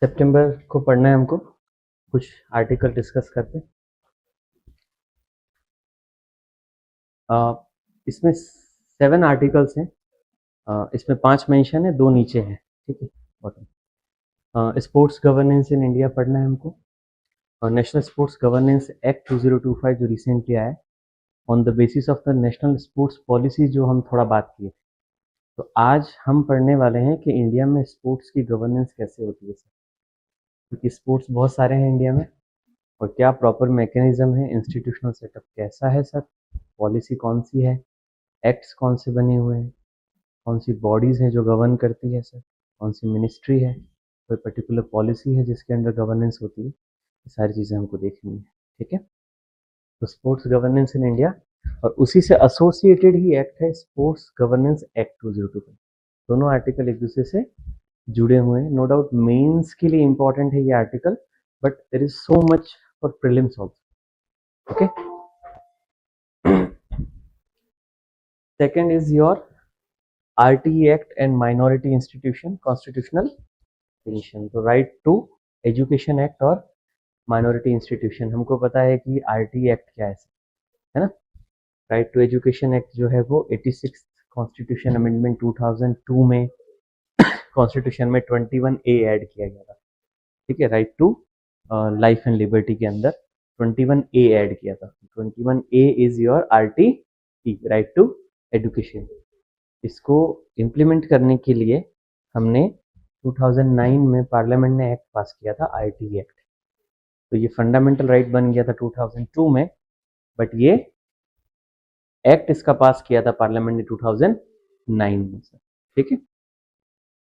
सितंबर को पढ़ना है हमको, कुछ आर्टिकल डिस्कस करते हैं। इसमें 7 आर्टिकल्स हैं। इसमें 5 मेंशन है, 2 नीचे हैं, ठीक है। Bottom sports governance in India पढ़ना है हमको, और नेशनल स्पोर्ट्स गवर्नेंस एक्ट 2025 जो रिसेंटली आया है, on the basis of the national sports policy जो हम थोड़ा बात किए। तो आज हम पढ़ने वाले हैं कि इंडिया में स्पोर्ट्स की गवर्नेंस कैसे होती है सर, क्योंकि स्पोर्ट्स बहुत सारे हैं इंडिया में, और क्या प्रॉपर मैकेनिज्म है, इंस्टीट्यूशनल सेटअप कैसा है सर, पॉलिसी कौन सी है, एक्ट्स कौन से बने हुए हैं, कौन सी बॉडीज़ हैं जो गवर्न करती है सर, कौन सी मिनिस्ट्री है, कोई पर्टिकुलर पॉलिसी है जिसके अंडर गवर्नेंस होती है, ये सारी चीज़ें हमको देखनी है, ठीक है। तो स्पोर्ट्स गवर्नेंस इन इंडिया, और उसी से एसोसिएटेड ही एक्ट है स्पोर्ट्स गवर्नेंस एक्ट 2025। दोनों आर्टिकल एक दूसरे से जुड़े हुए हैं। नो डाउट मेंस के लिए इंपॉर्टेंट है ये article, but there is so much for prelims also, okay. Second is your RTE act and minority institution constitutional pension. तो राइट टू एजुकेशन एक्ट और माइनॉरिटी इंस्टीट्यूशन, हमको पता है कि RTE एक्ट क्या है ना। राइट टू एजुकेशन एक्ट जो है वो 86 कॉन्स्टिट्यूशन अमेंडमेंट 2002 में कॉन्स्टिट्यूशन में 21A ऐड किया गया था, ठीक है। Right to life and liberty के अंदर 21A ऐड किया था। 21A is your RTE, right to education. इसको इम्प्लीमेंट करने के लिए हमने 2009 में पार्लियामेंट ने एक्ट पास किया था, RTE एक्ट। तो ये फंडामेंटल राइट बन गया था 2002 में, बट ये एक्ट इसका पास किया था पार्लियामेंट ने 2009 में सर, ठीक है।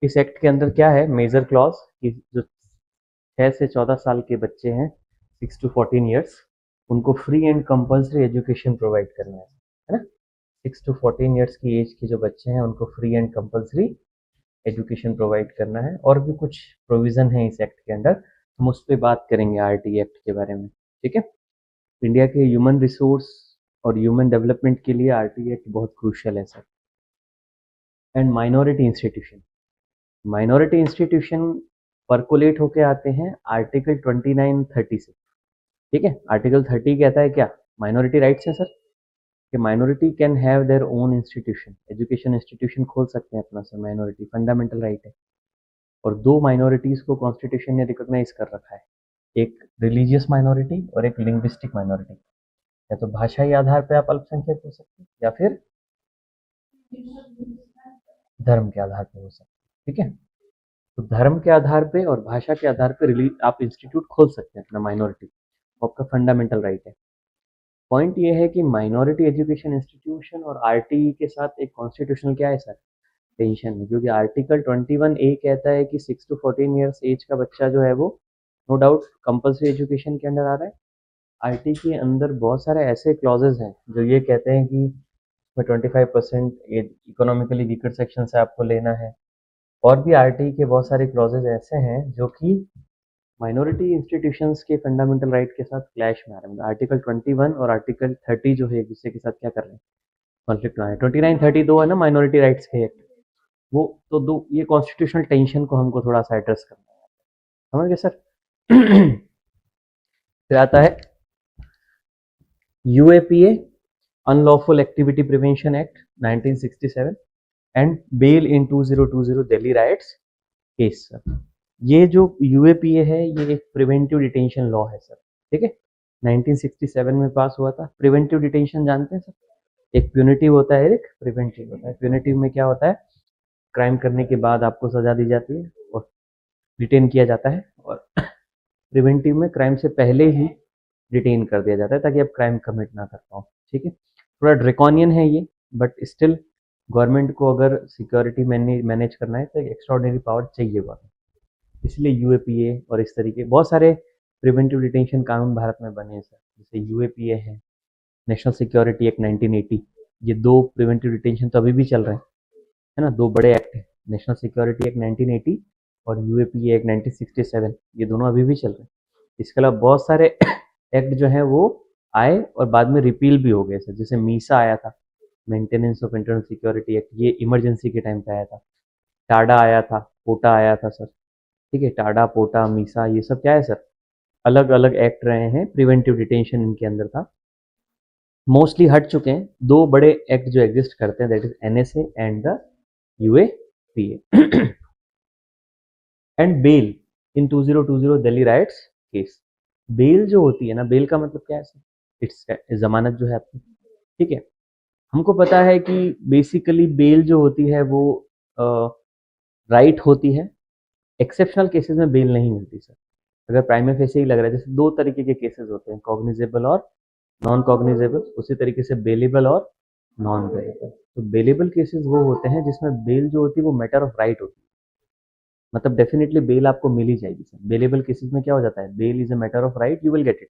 इस एक्ट के अंदर क्या है, मेजर क्लॉज कि जो 6 से 14 साल के बच्चे हैं, 6 to 14 ईयर्स, उनको free and compulsory education provide करना है ना। 6 to 14 ईयर्स की एज के जो बच्चे हैं उनको free and compulsory education provide करना है। और भी कुछ प्रोविज़न है इस एक्ट के अंदर, हम उस पर बात करेंगे RTE एक्ट के बारे में, ठीक है। इंडिया के ह्यूमन रिसोर्स और ह्यूमन डेवलपमेंट के लिए RTE एक्ट बहुत क्रूशियल है sir. And minority institution percolate होके आते हैं आर्टिकल 29-30 से, ठीक है। आर्टिकल 30 कहता है क्या, माइनॉरिटी राइट्स है सर, कि minority can have their own institution, education institution खोल सकते हैं अपना सर, माइनॉरिटी फंडामेंटल राइट है। और 2 माइनॉरिटीज़ को कॉन्स्टिट्यूशन ने रिकॉग्नाइज कर रखा है, एक रिलीजियस माइनॉरिटी और एक लिंग्विस्टिक माइनॉरिटी। या तो भाषाई आधार पे आप अल्पसंख्यक हो सकते हैं, या फिर धर्म के आधार पे हो सकते हैं, ठीक है। तो धर्म के आधार पे और भाषा के आधार पे आप इंस्टीट्यूट खोल सकते हैं अपना माइनॉरिटी, आपका फंडामेंटल राइट है। पॉइंट ये है कि माइनॉरिटी एजुकेशन इंस्टीट्यूशन और RTE के साथ एक कॉन्स्टिट्यूशनल क्या है सर, टेंशन है, क्योंकि आर्टिकल 21A कहता है कि 6 to 14 ईयर्स एज का बच्चा जो है वो नो डाउट कंपल्सरी एजुकेशन के अंदर आ रहा है। RTE के अंदर बहुत सारे ऐसे क्लॉजेज हैं जो ये कहते हैं कि 25% इकोनॉमिकली वीकर सेक्शन से आपको लेना है। और भी RTE के बहुत सारे क्लॉजेज ऐसे हैं जो कि माइनॉरिटी इंस्टीट्यूशंस के फंडामेंटल राइट के साथ क्लैश में आ रहे हैं। आर्टिकल 21 और आर्टिकल 30 जो है एक दूसरे के साथ क्या कर रहे हैं, कॉन्फ्लिक्ट में आ रहे हैं। 29-30 दो है ना माइनॉरिटी राइट्स के एक्ट, वो तो दो, ये कॉन्स्टिट्यूशनल टेंशन को हमको थोड़ा सा एड्रेस करना है, समझ गए सर। फिर आता है UAPA, unlawful activity prevention act 1967 and bail in 2020 Delhi riots case sir. ये जो UAPA है ये एक प्रिवेंटिव डिटेंशन लॉ है सर, ठीक है। 1967 में पास हुआ था। प्रिवेंटिव डिटेंशन जानते हैं सर, एक प्यूनिटिव होता है, एक प्रिवेंटिव होता है। प्यूनिटिव में क्या होता है, क्राइम करने के बाद आपको सजा दी जाती है और डिटेन किया जाता है, और प्रिवेंटिव में क्राइम से पहले ही डिटेन कर दिया जाता है ताकि आप क्राइम कमिट ना कर पाओ, ठीक है। थोड़ा ड्रेकॉनियन है ये, बट स्टिल गवर्नमेंट को अगर सिक्योरिटी मैनेज करना है तो एक एक्स्ट्राऑर्डिनरी पावर चाहिए गवर्नमेंट, इसलिए UAPA और इस तरीके बहुत सारे प्रिवेंटिव डिटेंशन कानून भारत में बने हैं सर। जैसे UAPA है, नेशनल सिक्योरिटी एक्ट 1980, ये 2 प्रिवेंटिव डिटेंशन तो अभी भी चल रहे हैं, है ना। 2 बड़े एक्ट हैं, नेशनल सिक्योरिटी एक्ट 1980 और UAPA एक्ट 1967, ये दोनों अभी भी चल रहे हैं। इसके अलावा बहुत सारे एक्ट जो हैं वो आए और बाद में रिपील भी हो गए सर। जैसे मीसा आया था, maintenance of internal security act, ये इमरजेंसी के टाइम पे आया था। टाडा आया था, कोटा आया था सर, ठीक है, टाडा, पोटा, मीसा, ये सब क्या है सर, अलग अलग एक्ट रहे हैं, प्रिवेंटिव डिटेंशन इनके अंदर था। मोस्टली हट चुके हैं। दो बड़े एक्ट जो एग्जिस्ट करते हैं, that is NSA and the UAPA and bail in 2020 Delhi riots case. Bail जो होती है ना, बेल का मतलब क्या है सर, इट्स जमानत जो है आपकी, ठीक है। हमको पता है कि बेसिकली बेल जो होती है वो राइट होती है, एक्सेप्शनल केसेस में बेल नहीं मिलती सर। अगर प्राइमे फेसे ही लग रहा है, जैसे दो तरीके के केसेस होते हैं, कॉग्निजेबल और नॉन कॉग्निजेबल, उसी तरीके से बेलेबल और नॉन बेलेबल। तो बेलेबल केसेस वो होते हैं जिसमें बेल जो होती है वो मैटर ऑफ राइट होती है, मतलब डेफिनेटली बेल आपको मिल ही जाएगी सर। बेलेबल केसेस में क्या हो जाता है, bail is a matter of right, you will get it.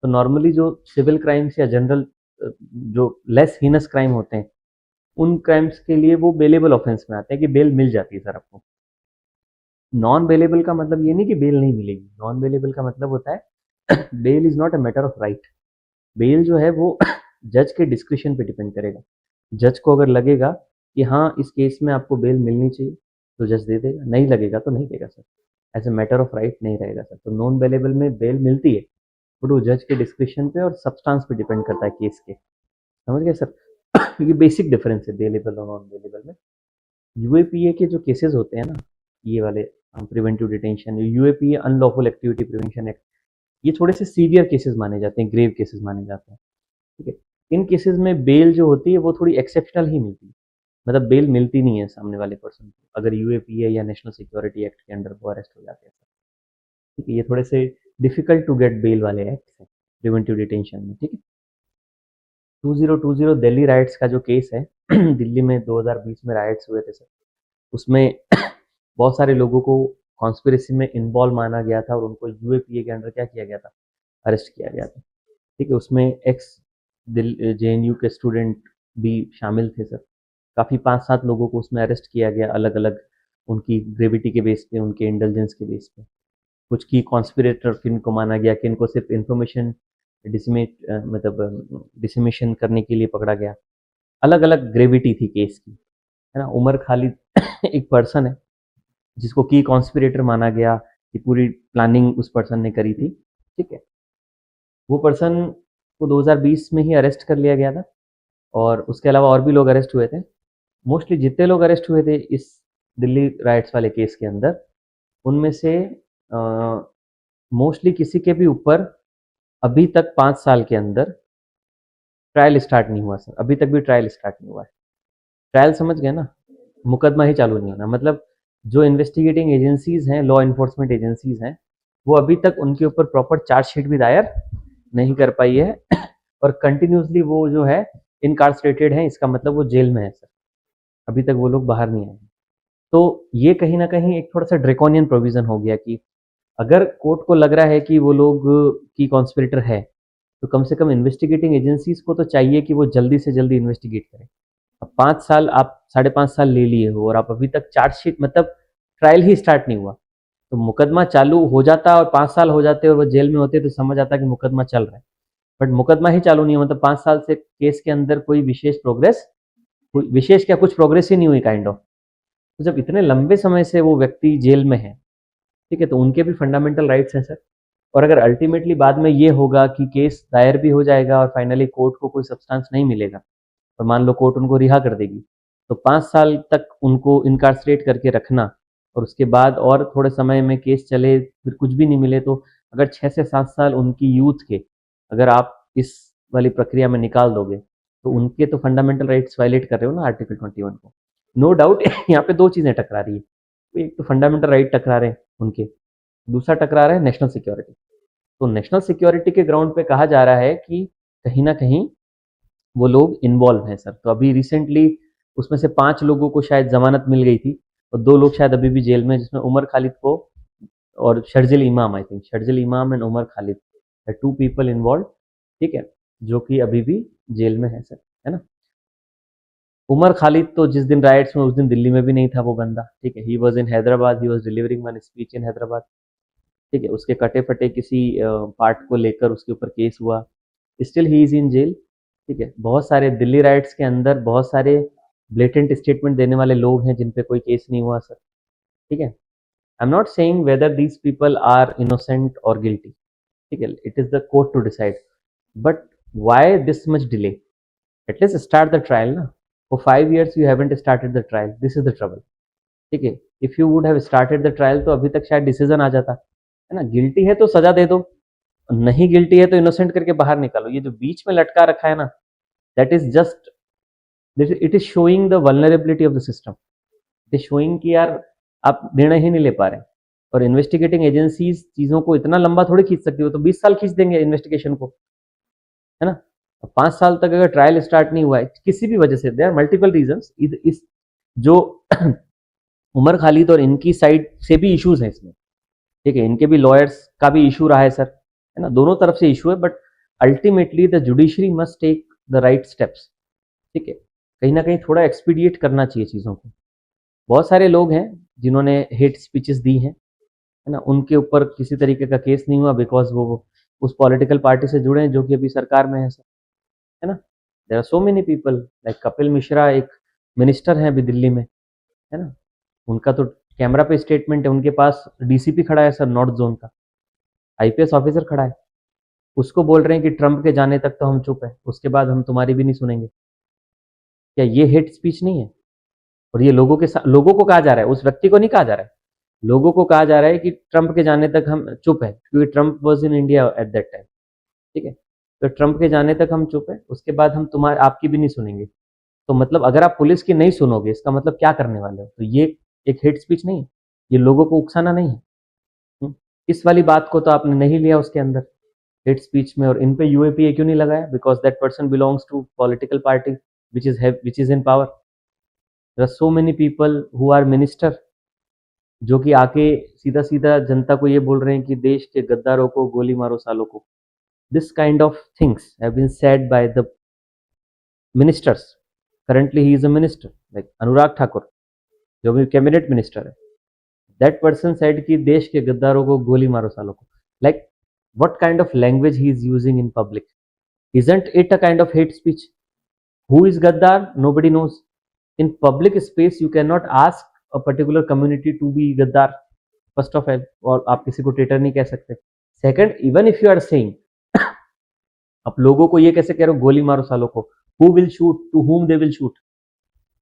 तो नॉर्मली जो सिविल क्राइम्स या जनरल जो लेस हीनस क्राइम होते हैं, उन क्राइम्स के लिए वो बेलेबल ऑफेंस में आते हैं कि बेल मिल जाती है सर आपको। नॉन बेलेबल का मतलब ये नहीं कि बेल नहीं मिलेगी, नॉन बेलेबल का मतलब होता है bail is not a matter of right. Bail जो है वो जज के डिस्क्रिप्शन पे डिपेंड करेगा। जज को अगर लगेगा कि हाँ इस केस में आपको बेल मिलनी चाहिए तो जज दे देगा, नहीं लगेगा तो नहीं देगा sir. As a matter of right नहीं रहेगा सर। तो नॉन बेलेबल में बेल मिलती है, बट वो जज के डिस्क्रिप्शन पे और सब्सटेंस पे डिपेंड करता है केस के, समझ गए सर। ये बेसिक डिफरेंस है बेलेबल और नॉन बेलेबल में। यूएपीए के जो केसेस होते हैं ना, ये वाले preventive detention, UAPA unlawful activity prevention act, ये थोड़े से सीवियर केसेस माने जाते हैं, ग्रेव केसेस माने जाते हैं, ठीक है। इन केसेस में बेल जो होती है वो थोड़ी एक्सेप्शनल ही मिलती है, मतलब बेल मिलती नहीं है सामने वाले पर्सन को अगर यूएपीए या नेशनल सिक्योरिटी एक्ट के अंडर वो अरेस्ट हो जाते हैं, ठीक है। ये थोड़े से डिफिकल्ट टू गेट बेल वाले एक्ट हैं प्रिवेंटिव डिटेंशन में, ठीक है। 2020 दिल्ली राइट्स का जो केस है दिल्ली में 2020 में राइट्स हुए थे सर, उसमें बहुत सारे लोगों को कॉन्स्पिरेसी में इन्वॉल्व माना गया था और उनको यूएपीए के अंडर क्या किया गया था, अरेस्ट किया गया था, ठीक है। उसमें एक्स जेएनयू के स्टूडेंट भी शामिल थे सर। काफ़ी 5-7 लोगों को उसमें अरेस्ट किया गया, अलग अलग उनकी ग्रेविटी के बेस पे, उनके इंटेलिजेंस के बेस पे। कुछ की कॉन्स्पिरेटर किन को माना गया, किन को सिर्फ इंफॉर्मेशन डिसमेट मतलब डिसमेशन करने के लिए पकड़ा गया। अलग अलग ग्रेविटी थी केस की, है ना। उमर खालिद एक पर्सन है जिसको की कॉन्स्पिरेटर माना गया कि पूरी प्लानिंग उस पर्सन ने करी थी, ठीक है। वो पर्सन को 2020 में ही अरेस्ट कर लिया गया था और उसके अलावा और भी लोग अरेस्ट हुए थे। मोस्टली जितने लोग अरेस्ट हुए थे इस दिल्ली राइट्स वाले केस के अंदर, उनमें से मोस्टली किसी के भी ऊपर अभी तक 5 साल के अंदर ट्रायल स्टार्ट नहीं हुआ सर। अभी तक भी ट्रायल स्टार्ट नहीं हुआ है। ट्रायल समझ गए ना, मुकदमा ही चालू नहीं होना, मतलब जो इन्वेस्टिगेटिंग एजेंसीज हैं, लॉ इन्फोर्समेंट एजेंसीज हैं, वो अभी तक उनके ऊपर प्रॉपर चार्जशीट भी दायर नहीं कर पाई है और कंटिन्यूसली वो जो है इनकार्सरेटेड है, इसका मतलब वो जेल में है सर। अभी तक वो लोग बाहर नहीं आए। तो ये कहीं ना कहीं एक थोड़ा सा ड्रेकोनियन प्रोविजन हो गया कि अगर कोर्ट को लग रहा है कि वो लोग की कॉन्स्पिरेटर है, तो कम से कम इन्वेस्टिगेटिंग एजेंसीज को तो चाहिए कि वो जल्दी से जल्दी इन्वेस्टिगेट करें। अब 5 साल, आप 5.5 साल ले लिए हो और आप अभी तक चार्जशीट मतलब ट्रायल ही स्टार्ट नहीं हुआ, तो मुकदमा चालू हो जाता और 5 साल हो जाते और वो जेल में होते तो समझ आता कि मुकदमा चल रहा है। बट मुकदमा ही चालू नहीं हुआ, मतलब 5 साल से केस के अंदर कोई विशेष प्रोग्रेस, कोई विशेष क्या, कुछ प्रोग्रेस ही नहीं हुई काइंड ऑफ। तो जब इतने लंबे समय से वो व्यक्ति जेल में है, ठीक है, तो उनके भी फंडामेंटल राइट्स हैं सर। और अगर अल्टीमेटली बाद में ये होगा कि केस दायर भी हो जाएगा और फाइनली कोर्ट को कोई सब्सटेंस नहीं मिलेगा और मान लो कोर्ट उनको रिहा कर देगी, तो 5 साल तक उनको इनकार्सरेट करके रखना और उसके बाद और थोड़े समय में केस चले फिर कुछ भी नहीं मिले, तो अगर 6 से 7 साल उनकी यूथ के अगर आप इस वाली प्रक्रिया में निकाल दोगे, तो उनके तो फंडामेंटल राइट्स वायलेट कर रहे हो ना आर्टिकल 21 को। नो डाउट यहाँ पे दो चीजें टकरा रही है, एक तो फंडामेंटल राइट टकरा रहे हैं उनके, दूसरा टकरा रहा है नेशनल सिक्योरिटी। तो नेशनल सिक्योरिटी के ग्राउंड पे कहा जा रहा है कि कहीं ना कहीं वो लोग इन्वॉल्व हैं सर। तो अभी रिसेंटली उसमें से 5 लोगों को शायद जमानत मिल गई थी और 2 लोग शायद अभी भी जेल में, जिसमें उमर खालिद को और शर्जिल इमाम, आई think Sharjeel Imam and Umar Khalid, 2 people involve, ठीक है, जो कि अभी भी जेल में है सर, है ना। उमर खालिद तो जिस दिन राइट्स में उस दिन दिल्ली में भी नहीं था वो बंदा, ठीक है। He was in Hyderabad, he was delivering one speech in Hyderabad, ठीक है। उसके कटे फटे किसी पार्ट को लेकर उसके ऊपर केस हुआ, still he is in jail, ठीक है। बहुत सारे दिल्ली राइट्स के अंदर बहुत सारे ब्लेटेंट स्टेटमेंट देने वाले लोग हैं जिन पे कोई केस नहीं हुआ सर, ठीक है। I am not saying whether these people are innocent और गिल्टी, ठीक है, it is the court to decide, but why this much delay? At least start the trial ना. For 5 years you haven't started the trial, this is the trouble. ठीक है, if you would have started the trial तो अभी तक शायद decision आ जाता है ना. गिल्टी है तो सजा दे दो, नहीं गिल्टी है तो इनोसेंट करके बाहर निकालो. ये जो बीच में लटका रखा है ना, that is just, it is showing the vulnerability of the system. It is showing कि यार आप निर्णय ही नहीं ले पा रहे. और इन्वेस्टिगेटिंग एजेंसीज चीजों को इतना लंबा थोड़ी खींच सकती हो, तो 20 साल खींच देंगे इन्वेस्टिगेशन को, है ना. 5 साल तक अगर ट्रायल स्टार्ट नहीं हुआ है किसी भी वजह से, देयर आर मल्टीपल रीजंस. इस जो उमर खालिद और इनकी साइड से भी इश्यूज हैं इसमें, ठीक है, इनके भी लॉयर्स का भी इशू रहा है सर, है ना, दोनों तरफ से इशू है. But ultimately the judiciary must take the right steps, ठीक है. कहीं ना कहीं थोड़ा एक्सपीडिएट करना चाहिए चीज़ों को. बहुत सारे लोग हैं जिन्होंने हेट स्पीचेस दी हैं, है ना, उनके ऊपर किसी तरीके का केस नहीं हुआ बिकॉज वो उस पॉलिटिकल पार्टी से जुड़े हैं जो कि अभी सरकार में है सर, है ना. There are so many people like Kapil Mishra, एक मिनिस्टर हैं अभी दिल्ली में, है ना. उनका तो कैमरा पे स्टेटमेंट है, उनके पास डीसीपी खड़ा है सर नॉर्थ जोन का, आईपीएस ऑफिसर खड़ा है. उसको बोल रहे हैं कि ट्रंप के जाने तक तो हम चुप है, उसके बाद हम तुम्हारी भी नहीं सुनेंगे. क्या ये हेट स्पीच नहीं है? और ये लोगों को कहा जा रहा है, उस व्यक्ति को नहीं कहा जा रहा है, लोगों को कहा जा रहा है कि ट्रंप के जाने तक हम चुप है, क्योंकि Trump was in India at that time, ठीक है. तो ट्रंप के जाने तक हम चुप है, उसके बाद हम तुम्हारे आपकी भी नहीं सुनेंगे. तो मतलब अगर आप पुलिस की नहीं सुनोगे, इसका मतलब क्या करने वाले हो? तो ये एक हेट स्पीच नहीं है, ये लोगों को उकसाना नहीं है. इस वाली बात को तो आपने नहीं लिया उसके अंदर हेट स्पीच में. और इन पे यूएपीए क्यों नहीं लगाया? Because that person belongs to political party which is in power. There are so many people who are minister जो कि आके सीधा सीधा जनता को ये बोल रहे हैं कि देश के गद्दारों को गोली मारो सालों को. This kind of things have been said by the ministers. Currently he is a minister like Anurag Thakur, जो भी कैबिनेट मिनिस्टर है. दैट पर्सन सेड कि देश के गद्दारों को गोली मारो सालों को. Like what kind of language he is using in public? Isn't it a kind of hate speech? Who is Gaddar? Nobody knows. In public space, you cannot ask a particular community to be Gaddar. First of all, और आप किसी को traitor नहीं कह सकते. Second, even if you are saying, आप लोगों को ये कैसे कह रहे हो गोली मारो सालों को? Who will shoot? To whom they will shoot?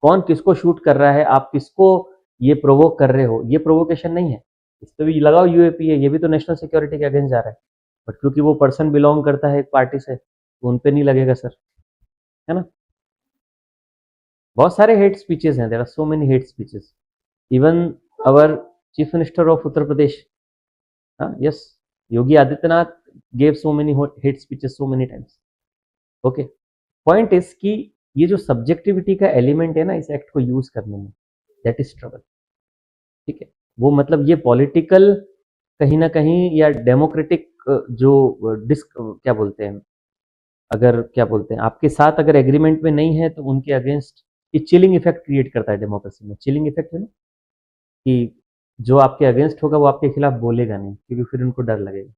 कौन किसको शूट कर रहा है? आप किसको ये प्रोवोक कर रहे हो? ये प्रोवोकेशन नहीं है. इस पर भी लगाओ यूएपीए, ये भी तो नेशनल सिक्योरिटी के अगेंस्ट जा रहा है. बट क्योंकि वो पर्सन बिलोंग करता है एक पार्टी से, तो उन पे नहीं लगेगा सर, है ना. बहुत सारे हेट स्पीचेस हैं, there are so many hate speeches. Even our chief minister of Uttar Pradesh, yes, Yogi Adityanath gave so many hate speeches so many times. Okay, point is कि ये जो सब्जेक्टिविटी का एलिमेंट है ना इस एक्ट को यूज करने में, दैट इज ट्रबल, ठीक है. वो मतलब ये पॉलिटिकल कहीं ना कहीं या डेमोक्रेटिक जो डिस्क क्या बोलते हैं, अगर क्या बोलते हैं आपके साथ अगर एग्रीमेंट में नहीं है तो उनके अगेंस्ट ये चिलिंग इफेक्ट क्रिएट करता है डेमोक्रेसी में. चिलिंग इफेक्ट है ना, कि जो आपके अगेंस्ट होगा वो आपके खिलाफ बोलेगा नहीं, क्योंकि फिर उनको डर लगेगा.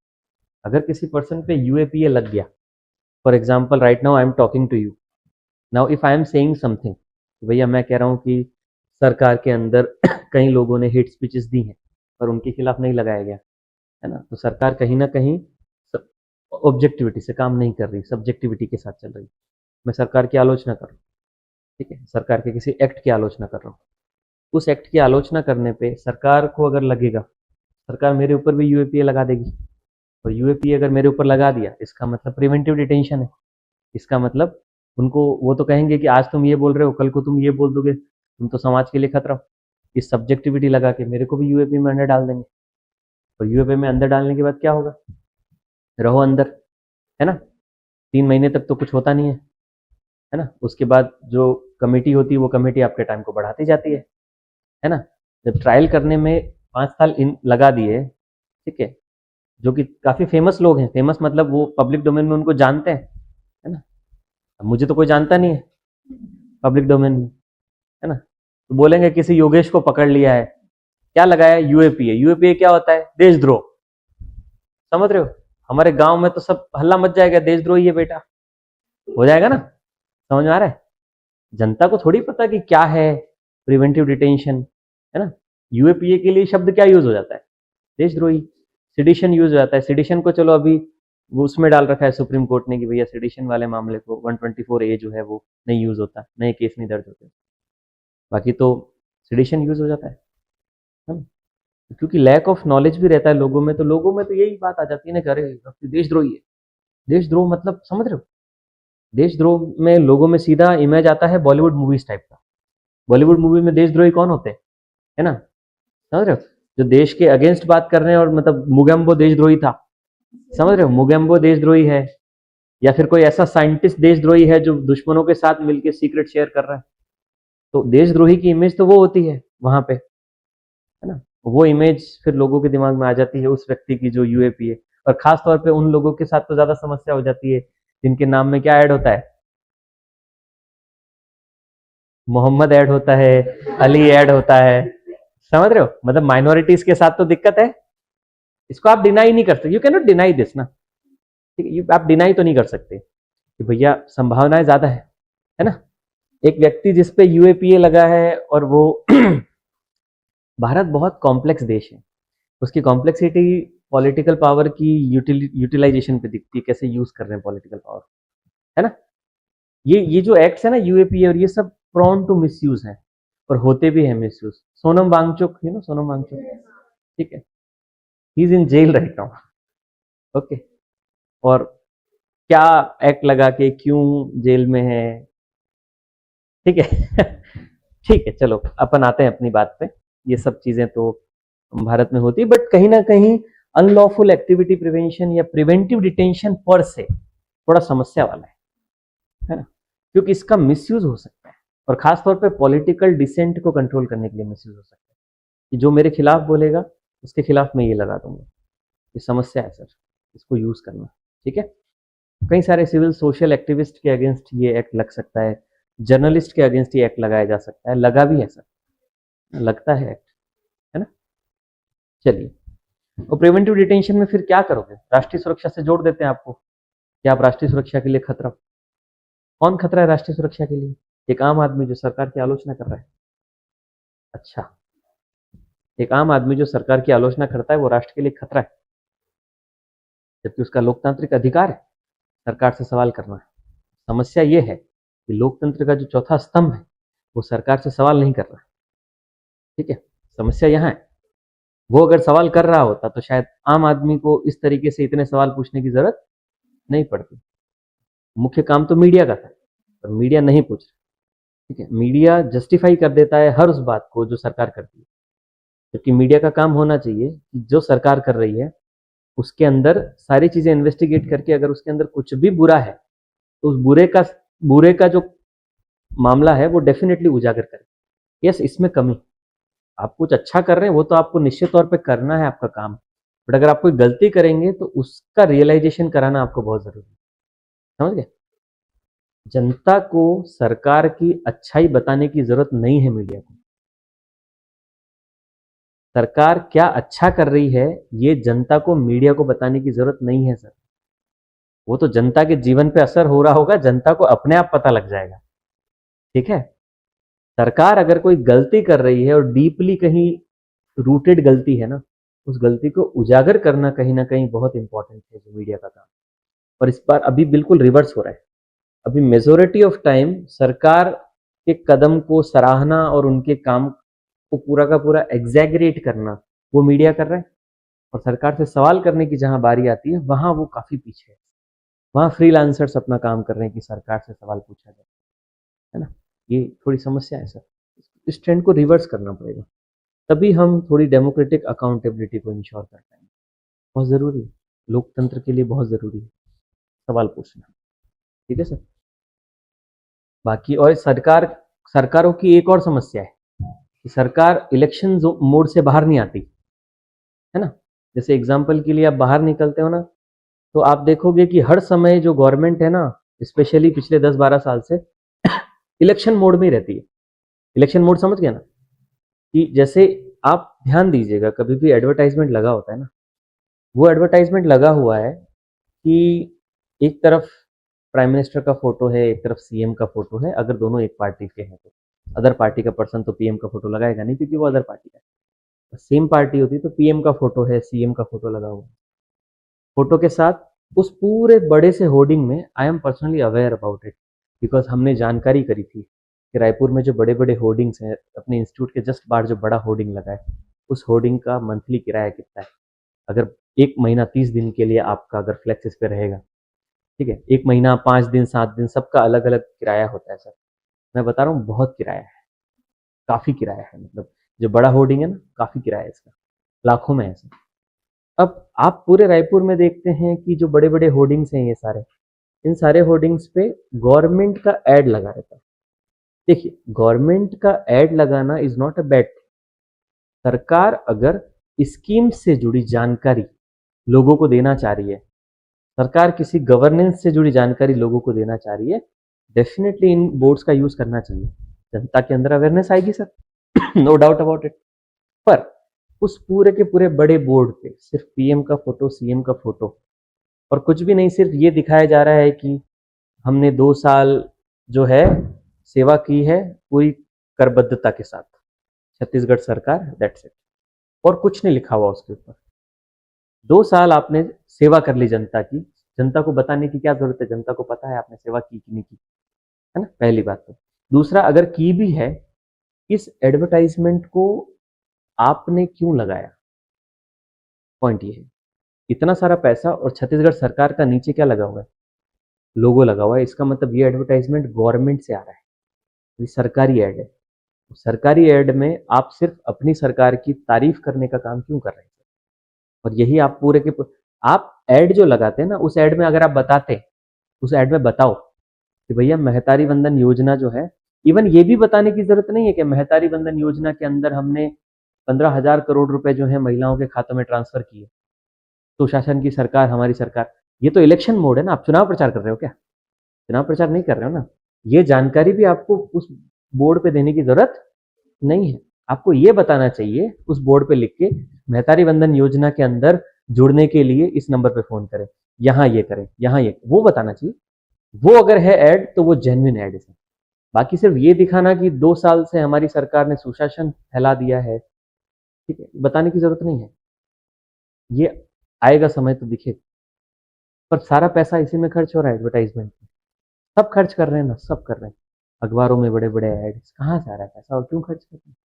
अगर किसी पर्सन पे यूएपीए लग गया, for example right now I am talking to you, now if I am saying something, भैया मैं कह रहा हूँ कि सरकार के अंदर कई लोगों ने हेट स्पीचेस दी हैं पर उनके खिलाफ नहीं लगाया गया, है ना. तो सरकार कहीं ना कहीं ऑब्जेक्टिविटी से काम नहीं कर रही, सब्जेक्टिविटी के साथ चल रही. मैं सरकार की आलोचना कर रहा हूँ, ठीक है, सरकार के किसी एक्ट की आलोचना कर रहा हूँ. उस एक्ट की आलोचना करने पे सरकार को अगर लगेगा, सरकार मेरे ऊपर भी यूएपीए लगा देगी. और यूएपीए अगर मेरे ऊपर लगा दिया, इसका मतलब प्रिवेंटिव डिटेंशन है. इसका मतलब उनको वो तो कहेंगे कि आज तुम ये बोल रहे हो, कल को तुम ये बोल दोगे, तुम तो समाज के लिए खतरा हो. इस सब्जेक्टिविटी लगा के मेरे को भी यूएपी में अंदर डाल देंगे. और यूएपी में अंदर डालने के बाद क्या होगा? रहो अंदर, है ना. 3 महीने तक तो कुछ होता नहीं है ना. उसके बाद जो कमेटी होती है वो कमेटी आपके टाइम को बढ़ाती जाती है ना. जब ट्रायल करने में 5 साल इन लगा दिए, ठीक है, जो कि काफी फेमस लोग हैं, फेमस मतलब वो पब्लिक डोमेन में उनको जानते हैं, है ना. अब मुझे तो कोई जानता नहीं है पब्लिक डोमेन में, है ना. तो बोलेंगे किसी योगेश को पकड़ लिया है, क्या लगाया? यूएपीए. यूएपीए क्या होता है? देशद्रोह. समझ रहे हो? हमारे गांव में तो सब हल्ला मच जाएगा, देशद्रोही है बेटा, हो जाएगा ना. समझ में आ रहा है? जनता को थोड़ी पता कि क्या है प्रिवेंटिव डिटेंशन, है ना. यूएपीए के लिए शब्द क्या यूज हो जाता है? देशद्रोही। सिडिशन यूज हो जाता है। सिडिशन को चलो अभी वो उसमें डाल रखा है सुप्रीम कोर्ट ने कि भैया सिडिशन वाले मामले को 124A जो है वो नहीं यूज होता, नए केस नहीं दर्ज होते। बाकी तो सिडिशन यूज हो जाता है ना? क्योंकि लैक ऑफ नॉलेज भी रहता है लोगों में, तो लोगों में तो यही बात आ जाती है ना कि अरे देशद्रोही है। देशद्रोह मतलब समझ रहे हो? देशद्रोह में लोगों में सीधा इमेज आता है बॉलीवुड मूवीज टाइप का। बॉलीवुड मूवी में देशद्रोही कौन होते हैं, है ना? समझ रहे हो? जो देश के अगेंस्ट बात कर रहे हैं, और मतलब मुगेम्बो देशद्रोही था, समझ रहे हो? मुगेम्बो देशद्रोही है। या फिर कोई ऐसा साइंटिस्ट देशद्रोही है जो दुश्मनों के साथ मिलकर सीक्रेट शेयर कर रहा है, तो देशद्रोही की इमेज तो वो होती है वहां पे, है ना? वो इमेज फिर लोगों के दिमाग में आ जाती है उस व्यक्ति की जो यूएपी है। और खास तौर पे उन लोगों के साथ तो ज्यादा समस्या हो जाती है जिनके नाम में क्या ऐड होता है? मोहम्मद ऐड होता है, अली ऐड होता है। समझ रहे हो? मतलब माइनॉरिटीज के साथ तो दिक्कत है। इसको आप डिनाई नहीं कर सकते, you can not deny this ना। ठीक है, आप डिनाई तो नहीं कर सकते कि भैया संभावनाएं ज्यादा है ना? एक व्यक्ति जिसपे यूएपीए लगा है और वो भारत बहुत कॉम्प्लेक्स देश है। उसकी कॉम्प्लेक्सिटी पॉलिटिकल पावर की यूटिलाइजेशन पे दिखती है, कैसे यूज कर रहे हैं पॉलिटिकल पावर, है ना? ये जो एक्ट्स है ना यूएपीए, और ये सब प्रॉन टू मिसयूज है, और होते भी है मिसयूज। सोनम वांगचुक, सोनम वांगचुक, ठीक है, he is in jail right now. Okay. और क्या एक्ट लगा के क्यों जेल में है, ठीक है। ठीक है, चलो अपन आते हैं अपनी बात पे। ये सब चीजें तो भारत में होती है, बट कहीं ना कहीं अनलॉफुल एक्टिविटी प्रिवेंशन या प्रिवेंटिव डिटेंशन पर से थोड़ा समस्या वाला है ना? क्योंकि इसका मिसयूज हो सकता है, और खासतौर पे पॉलिटिकल डिसेंट को कंट्रोल करने के लिए मिसयूज हो सकता है कि जो मेरे खिलाफ बोलेगा उसके खिलाफ मैं ये लगा दूंगा। ये समस्या है सर, इसको यूज करना। ठीक है, कई सारे सिविल सोशल एक्टिविस्ट के अगेंस्ट ये एक्ट लग सकता है, जर्नलिस्ट के अगेंस्ट ये एक्ट लगाया जा सकता है, लगा भी है सर, लगता है एक्ट, है ना? चलिए, और प्रिवेंटिव डिटेंशन में फिर क्या करोगे? राष्ट्रीय सुरक्षा से जोड़ देते हैं आपको कि आप राष्ट्रीय सुरक्षा के लिए खतरा। कौन खतरा है राष्ट्रीय सुरक्षा के लिए? एक आम आदमी जो सरकार की आलोचना कर रहा है। अच्छा, एक आम आदमी जो सरकार की आलोचना करता है वो राष्ट्र के लिए खतरा है, जबकि उसका लोकतांत्रिक अधिकार है सरकार से सवाल करना है। समस्या ये है कि लोकतंत्र का जो चौथा स्तंभ है वो सरकार से सवाल नहीं कर रहा है। ठीक है, समस्या यहाँ है। वो अगर सवाल कर रहा होता तो शायद आम आदमी को इस तरीके से इतने सवाल पूछने की जरूरत नहीं पड़ती। मुख्य काम तो मीडिया का था, पर मीडिया नहीं पूछ रहा। ठीक है, मीडिया जस्टिफाई कर देता है हर उस बात को जो सरकार करती है, जबकि मीडिया का काम होना चाहिए कि जो सरकार कर रही है उसके अंदर सारी चीजें इन्वेस्टिगेट करके अगर उसके अंदर कुछ भी बुरा है तो उस बुरे का जो मामला है वो डेफिनेटली उजागर करे। यस, इसमें कमी, आप कुछ अच्छा कर रहे हैं वो तो आपको निश्चित तौर पे करना है, आपका काम। बट अगर आप कोई गलती करेंगे तो उसका रियलाइजेशन कराना आपको बहुत जरूरी है। समझ गए? जनता को सरकार की अच्छाई बताने की जरूरत नहीं है मीडिया को। सरकार क्या अच्छा कर रही है ये जनता को मीडिया को बताने की जरूरत नहीं है सर। वो तो जनता के जीवन पे असर हो रहा होगा, जनता को अपने आप पता लग जाएगा। ठीक है, सरकार अगर कोई गलती कर रही है और डीपली कहीं रूटेड गलती है ना, उस गलती को उजागर करना कहीं ना कहीं बहुत इंपॉर्टेंट है जो मीडिया का काम। और इस बार अभी बिल्कुल रिवर्स हो रहा है। अभी मेजोरिटी ऑफ टाइम सरकार के कदम को सराहना और उनके काम को पूरा का पूरा एग्जैगरेट करना वो मीडिया कर रहा है, और सरकार से सवाल करने की जहां बारी आती है वहां वो काफी पीछे है। वहां फ्रीलांसर्स अपना काम कर रहे हैं कि सरकार से सवाल पूछा जाए, है ना? ये थोड़ी समस्या है सर, इस ट्रेंड को रिवर्स करना पड़ेगा, तभी हम थोड़ी डेमोक्रेटिक अकाउंटेबिलिटी को इंश्योर कर पाएंगे। बहुत जरूरी है, लोकतंत्र के लिए बहुत जरूरी है सवाल पूछना। ठीक है सर। बाकी और सरकारों की एक और समस्या है कि सरकार इलेक्शन मोड से बाहर नहीं आती, है ना? जैसे एग्जाम्पल के लिए आप बाहर निकलते हो ना, तो आप देखोगे कि हर समय जो गवर्नमेंट है ना, स्पेशली पिछले 10-12 साल से इलेक्शन मोड में ही रहती है। इलेक्शन मोड समझ गया ना? कि जैसे आप ध्यान दीजिएगा, कभी भी एडवर्टाइजमेंट लगा होता है ना, वो एडवर्टाइजमेंट लगा हुआ है कि एक तरफ प्राइम मिनिस्टर का फोटो है, एक तरफ सीएम का फोटो है। अगर दोनों एक पार्टी के हैं तो अदर पार्टी का पर्सन तो पीएम का फोटो लगाएगा नहीं, क्योंकि वो अदर पार्टी का है। सेम पार्टी होती तो पीएम का फोटो है, सीएम का फोटो लगा हुआ, फोटो के साथ उस पूरे बड़े से होर्डिंग में I am personally aware about it, because हमने जानकारी करी थी कि रायपुर में जो बड़े बड़े होर्डिंग्स हैं, अपने इंस्टीट्यूट के जस्ट बाहर जो बड़ा होर्डिंग लगा है, उस होर्डिंग का मंथली किराया कितना है। अगर 1 महीना 30 दिन के लिए आपका अगर फ्लेक्स इस पे रहेगा, ठीक है, 1 महीना 5 दिन 7 दिन सबका अलग अलग किराया होता है सर। मैं बता रहा हूँ बहुत किराया है, काफ़ी किराया है, मतलब जो बड़ा होर्डिंग है ना, काफ़ी किराया है इसका, लाखों में है सर। अब आप पूरे रायपुर में देखते हैं कि जो बड़े बड़े होर्डिंग्स हैं ये सारे, इन सारे होर्डिंग्स पे गवर्नमेंट का एड लगा रहता है। देखिए, गवर्नमेंट का एड लगाना इज नॉट अ बैड। सरकार अगर स्कीम से जुड़ी जानकारी लोगों को देना चाह रही है, सरकार किसी गवर्नेंस से जुड़ी जानकारी लोगों को देना चाह रही है, डेफिनेटली इन बोर्ड्स का यूज करना चाहिए। जनता के अंदर अवेयरनेस आएगी sir, no doubt about it. पर उस पूरे के पूरे बड़े बोर्ड पे सिर्फ पीएम का फोटो, सीएम का फोटो और कुछ भी नहीं, सिर्फ ये दिखाया जा रहा है कि हमने 2 साल जो है सेवा की है पूरी करबद्धता के साथ, छत्तीसगढ़ सरकार, दैट्स इट। और कुछ नहीं लिखा हुआ उसके ऊपर। 2 साल आपने सेवा कर ली जनता की, जनता को बताने की क्या जरूरत है, जनता को पता है आपने सेवा की कि नहीं की, है ना, पहली बात। तो दूसरा, अगर की भी है, इस एडवर्टाइजमेंट को आपने क्यों लगाया, पॉइंट ये है। इतना सारा पैसा और छत्तीसगढ़ सरकार का नीचे क्या लगा हुआ है, लोगो लगा हुआ है, इसका मतलब ये एडवर्टाइजमेंट गवर्नमेंट से आ रहा है, ये सरकारी एड है। सरकारी एड में आप सिर्फ अपनी सरकार की तारीफ करने का काम क्यों कर रहे हैं? और यही आप पूरे के आप एड जो लगाते हैं ना, उस एड में अगर आप बताते, उस एड में बताओ कि भैया महतारी वंदन योजना जो है, इवन ये भी बताने की जरूरत नहीं है कि महतारी वंदन योजना के अंदर हमने 15,000 करोड़ रुपए जो है महिलाओं के खातों में ट्रांसफर किए, सुशासन की सरकार, हमारी सरकार। ये तो इलेक्शन मोड है ना, आप चुनाव प्रचार कर रहे हो क्या? चुनाव प्रचार नहीं कर रहे हो ना। ये जानकारी भी आपको उस बोर्ड पे देने की जरूरत नहीं है। आपको ये बताना चाहिए उस बोर्ड पे लिख के, महतारी वंदन योजना के अंदर जुड़ने के लिए इस नंबर पे फोन करें, यहाँ ये करें, यहाँ ये, वो बताना चाहिए। वो अगर है ऐड तो वो जेन्युइन ऐड है। बाकी सिर्फ ये दिखाना कि 2 साल से हमारी सरकार ने सुशासन फैला दिया है, ठीक है, बताने की जरूरत नहीं है। ये आएगा समय तो दिखेगा। पर सारा पैसा इसी में खर्च हो रहा है, एडवर्टाइजमेंट में। सब खर्च कर रहे हैं ना, सब कर रहे हैं। अखबारों में बड़े बड़े एड, कहाँ से आ रहा है पैसा और क्यों खर्च कर रहे हैं,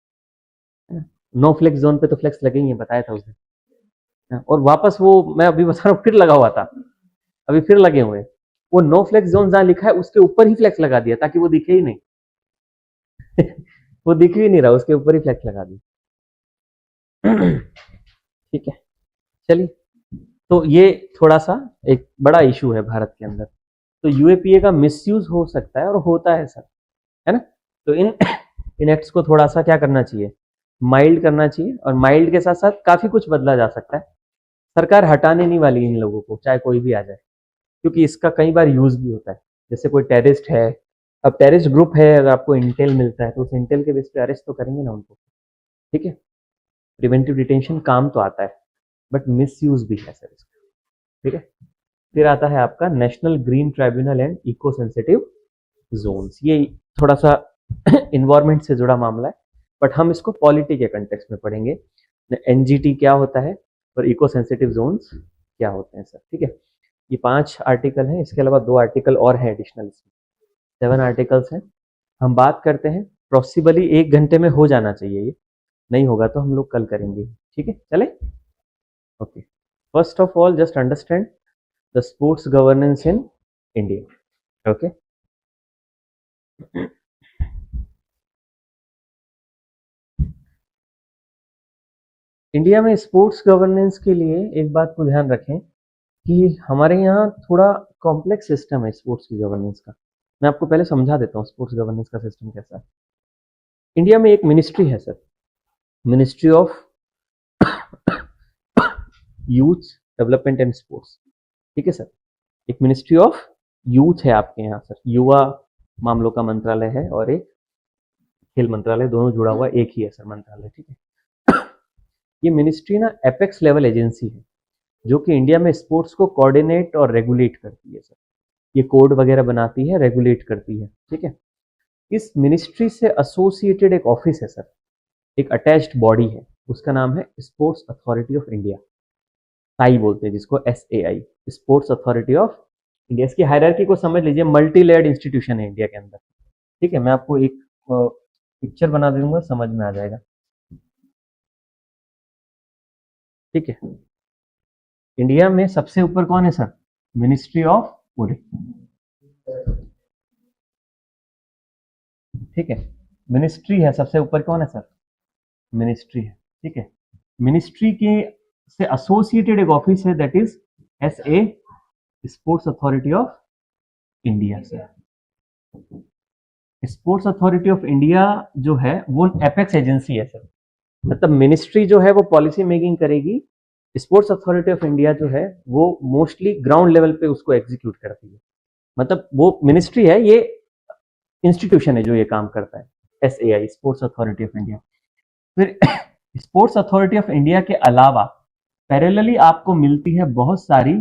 है ना? नो फ्लेक्स जोन पे तो फ्लेक्स लगे ही है, बताया था उसने। और वापस वो, मैं अभी बता रहा हूँ, फिर लगा हुआ था, अभी फिर लगे हुए हैं। वो नो फ्लेक्स जोन जहां लिखा है उसके ऊपर ही फ्लेक्स लगा दिया ताकि वो दिखे ही नहीं। वो दिख ही नहीं रहा, उसके ऊपर ही फ्लेक्स लगा दिया। ठीक है, चलिए। तो ये थोड़ा सा एक बड़ा इशू है भारत के अंदर। तो यूएपीए का मिसयूज हो सकता है और होता है सर, है ना। तो इन एक्ट्स को थोड़ा सा क्या करना चाहिए, माइल्ड करना चाहिए। और माइल्ड के साथ साथ काफी कुछ बदला जा सकता है। सरकार हटाने नहीं वाली इन लोगों को, चाहे कोई भी आ जाए, क्योंकि इसका कई बार यूज भी होता है। जैसे कोई टेररिस्ट है, अब टेररिस्ट ग्रुप है, अगर आपको इंटेल मिलता है तो उस इंटेल के बेस पे अरेस्ट तो करेंगे ना उनको, ठीक है। प्रिवेंटिव डिटेंशन काम तो आता है, बट मिस यूज भी है सर इसका, ठीक है। फिर आता है आपका national green tribunal and eco sensitive zones. ये थोड़ा सा इन्वायरमेंट से जुड़ा मामला है, बट हम इसको पॉलिटी के कंटेक्स्ट में पढ़ेंगे। एनजीटी क्या होता है और इको सेंसिटिव जोन्स क्या होते हैं सर, ठीक है। ये 5 आर्टिकल हैं, इसके अलावा 2 आर्टिकल और हैं एडिशनल, 7 आर्टिकल्स हैं। हम बात करते हैं, पॉसिबली 1 घंटे में हो जाना चाहिए, ये नहीं होगा तो हम लोग कल करेंगे, ठीक है, चले। Okay, first of all just understand the sports governance in India. Okay, India में स्पोर्ट्स गवर्नेंस के लिए एक बात को ध्यान रखें कि हमारे यहाँ थोड़ा कॉम्प्लेक्स सिस्टम है स्पोर्ट्स की गवर्नेंस का। मैं आपको पहले समझा देता हूँ स्पोर्ट्स गवर्नेंस का सिस्टम कैसा है। इंडिया में एक मिनिस्ट्री है sir, ministry of youth development and sports, ठीक है सर। एक मिनिस्ट्री ऑफ यूथ है आपके यहाँ सर, युवा मामलों का मंत्रालय है, और एक खेल मंत्रालय, दोनों जुड़ा हुआ एक ही है सर मंत्रालय, ठीक है। ये मिनिस्ट्री ना एपेक्स लेवल एजेंसी है, जो कि इंडिया में स्पोर्ट्स को कोऑर्डिनेट और रेगुलेट करती है सर। ये कोड वगैरह बनाती है, रेगुलेट करती है, ठीक है। इस मिनिस्ट्री से एसोसिएटेड एक ऑफिस है सर, एक अटैच्ड बॉडी है, उसका नाम है sports authority of India, Sai बोलते हैं जिसको, SAI, sports authority of India. इसकी हायरार्की को समझ लीजिए, मल्टी लेयर्ड इंस्टीट्यूशन है इंडिया के अंदर। ठीक है, मैं आपको एक पिक्चर बना दूंगा, समझ में आ जाएगा। ठीक है, इंडिया में सबसे ऊपर कौन है सर? मिनिस्ट्री ऑफ पूरे। ठीक है, मिनिस्ट्री है सबसे ऊपर, कौन है सर? मिनिस्ट्री है। ठीक है, मिनिस्ट्री के से एसोसिएटेड एक ऑफिस है, that is SA, sports authority of India से। स्पोर्ट्स अथॉरिटी ऑफ इंडिया जो है वो एपेक्स एजेंसी है सर, मतलब मिनिस्ट्री जो है वो पॉलिसी मेकिंग करेगी, स्पोर्ट्स अथॉरिटी ऑफ इंडिया जो है वो मोस्टली ग्राउंड लेवल पे उसको एग्जीक्यूट करती है। मतलब वो मिनिस्ट्री है, ये इंस्टीट्यूशन है जो ये काम करता है, SAI, sports authority of India. फिर स्पोर्ट्स अथॉरिटी ऑफ इंडिया के अलावा पैरेलली आपको मिलती है बहुत सारी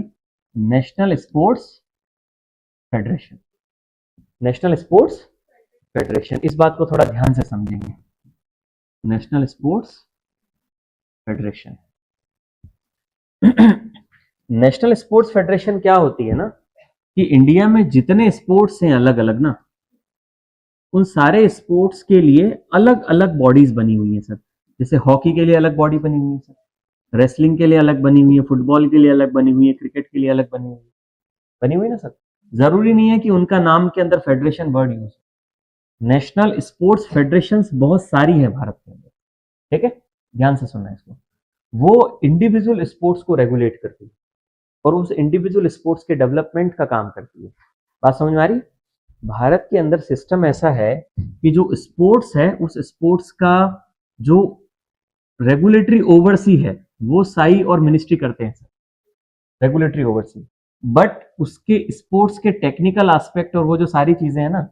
national sports federation. National sports federation, इस बात को थोड़ा ध्यान से समझेंगे। National sports federation national sports federation क्या होती है ना, कि इंडिया में जितने स्पोर्ट्स हैं अलग अलग ना, उन सारे स्पोर्ट्स के लिए अलग अलग बॉडीज बनी हुई हैं सर। जैसे हॉकी के लिए अलग बॉडी बनी हुई है सर, रेसलिंग के लिए अलग बनी हुई है, फुटबॉल के लिए अलग बनी हुई है, क्रिकेट के लिए अलग बनी हुई ना सर। जरूरी नहीं है कि उनका नाम के अंदर फेडरेशन वर्ड यूज हो। नेशनल स्पोर्ट्स फेडरेशन बहुत सारी है भारत के अंदर। ठीक है, ध्यान से सुनना इसको। वो इंडिविजुअल स्पोर्ट्स को रेगुलेट करती है और उस इंडिविजुअल स्पोर्ट्स के डेवलपमेंट का काम करती है। बात समझ में आ रही? भारत के अंदर सिस्टम ऐसा है कि जो स्पोर्ट्स है उस स्पोर्ट्स का जो रेगुलेटरी ओवरसी है वो साई और मिनिस्ट्री करते हैं सर, रेगुलेटरी ओवरसी। बट उसके स्पोर्ट्स के टेक्निकल एस्पेक्ट और वो जो सारी चीजें हैं ना,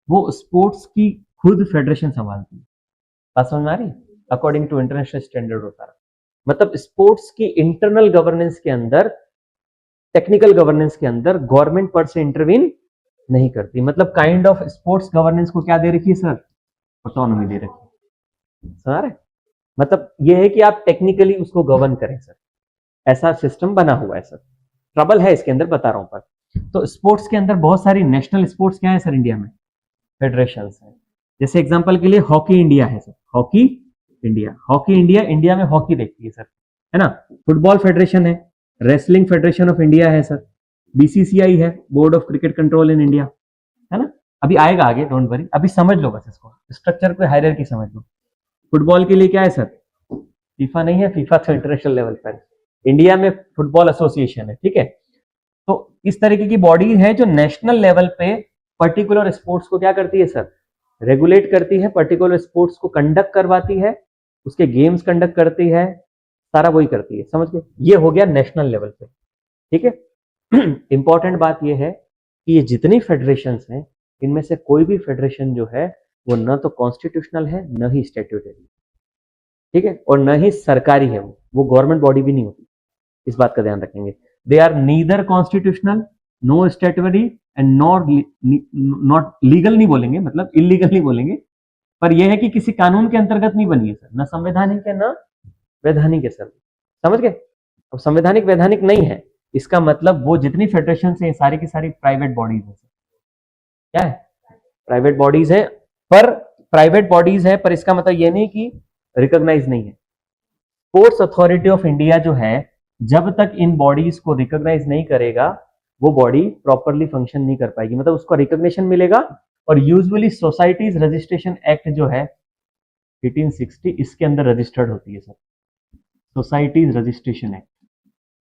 वो स्पोर्ट्स की खुद फेडरेशन संभालती है। बात समझ में आ रही? अकॉर्डिंग टू इंटरनेशनल स्टैंडर्ड होता है। मतलब स्पोर्ट्स की इंटरनल गवर्नेंस के अंदर, टेक्निकल गवर्नेंस के अंदर गवर्नमेंट पर से इंटरवीन नहीं करती। मतलब काइंड ऑफ स्पोर्ट्स गवर्नेंस को क्या दे रखी है सर? ऑटोनॉमी दे रखी है। समझ रहे? मतलब ये है कि आप टेक्निकली उसको गवर्न करें सर, ऐसा सिस्टम बना हुआ है सर। ट्रबल है इसके अंदर, बता रहा हूं। पर तो स्पोर्ट्स के अंदर बहुत सारी नेशनल स्पोर्ट्स क्या है सर इंडिया में? फेडरेशन है। जैसे एग्जांपल के लिए हॉकी इंडिया है sir, hockey India, hockey India India में हॉकी देखती है सर, है ना। फुटबॉल फेडरेशन है, रेसलिंग फेडरेशन ऑफ इंडिया है सर, BCCI है, board of cricket control in India, है ना। अभी आएगा आगे, डोंट वरी, अभी समझ लो बस इसको, स्ट्रक्चर को, हायरार्की समझ लो। फुटबॉल के लिए क्या है सर? फीफा नहीं है, फीफा तो इंटरनेशनल लेवल पर, इंडिया में फुटबॉल एसोसिएशन है। ठीक है, तो इस तरीके की बॉडी है जो नेशनल लेवल पे पर्टिकुलर स्पोर्ट्स को क्या करती है सर? रेगुलेट करती है, पर्टिकुलर स्पोर्ट्स को कंडक्ट करवाती है, उसके गेम्स कंडक्ट करती है, सारा वही करती है। समझ गए? ये हो गया नेशनल लेवल पे। ठीक है, इंपॉर्टेंट बात ये है कि ये जितनी फेडरेशंस हैं, इनमें से कोई भी फेडरेशन जो है वो न तो कॉन्स्टिट्यूशनल है, न ही स्टैट्यूटरी। ठीक है, और न ही सरकारी है, वो गवर्नमेंट बॉडी भी नहीं होती। इस बात का ध्यान रखेंगे। They are neither constitutional, no statutory and not legal, नहीं बोलेंगे, मतलब इलीगल नहीं बोलेंगे, पर यह है कि किसी कानून के अंतर्गत नहीं बनी है सर, न संवैधानिक है न वैधानिक है सर। समझ गए? अब संवैधानिक वैधानिक नहीं है, इसका मतलब वो जितनी फेडरेशन है सारी की सारी प्राइवेट बॉडीज है। क्या है? प्राइवेट बॉडीज है। पर प्राइवेट बॉडीज है, पर इसका मतलब ये नहीं कि रिकॉग्नाइज नहीं है। स्पोर्ट्स अथॉरिटी ऑफ इंडिया जो है, जब तक इन बॉडीज को रिकॉग्नाइज नहीं करेगा, वो बॉडी प्रॉपरली फंक्शन नहीं कर पाएगी। मतलब उसको रिकॉग्निशन मिलेगा। और यूजुअली सोसाइटीज रजिस्ट्रेशन एक्ट जो है 1860, इसके अंदर रजिस्टर्ड होती है सर, सोसाइटीज रजिस्ट्रेशन एक्ट।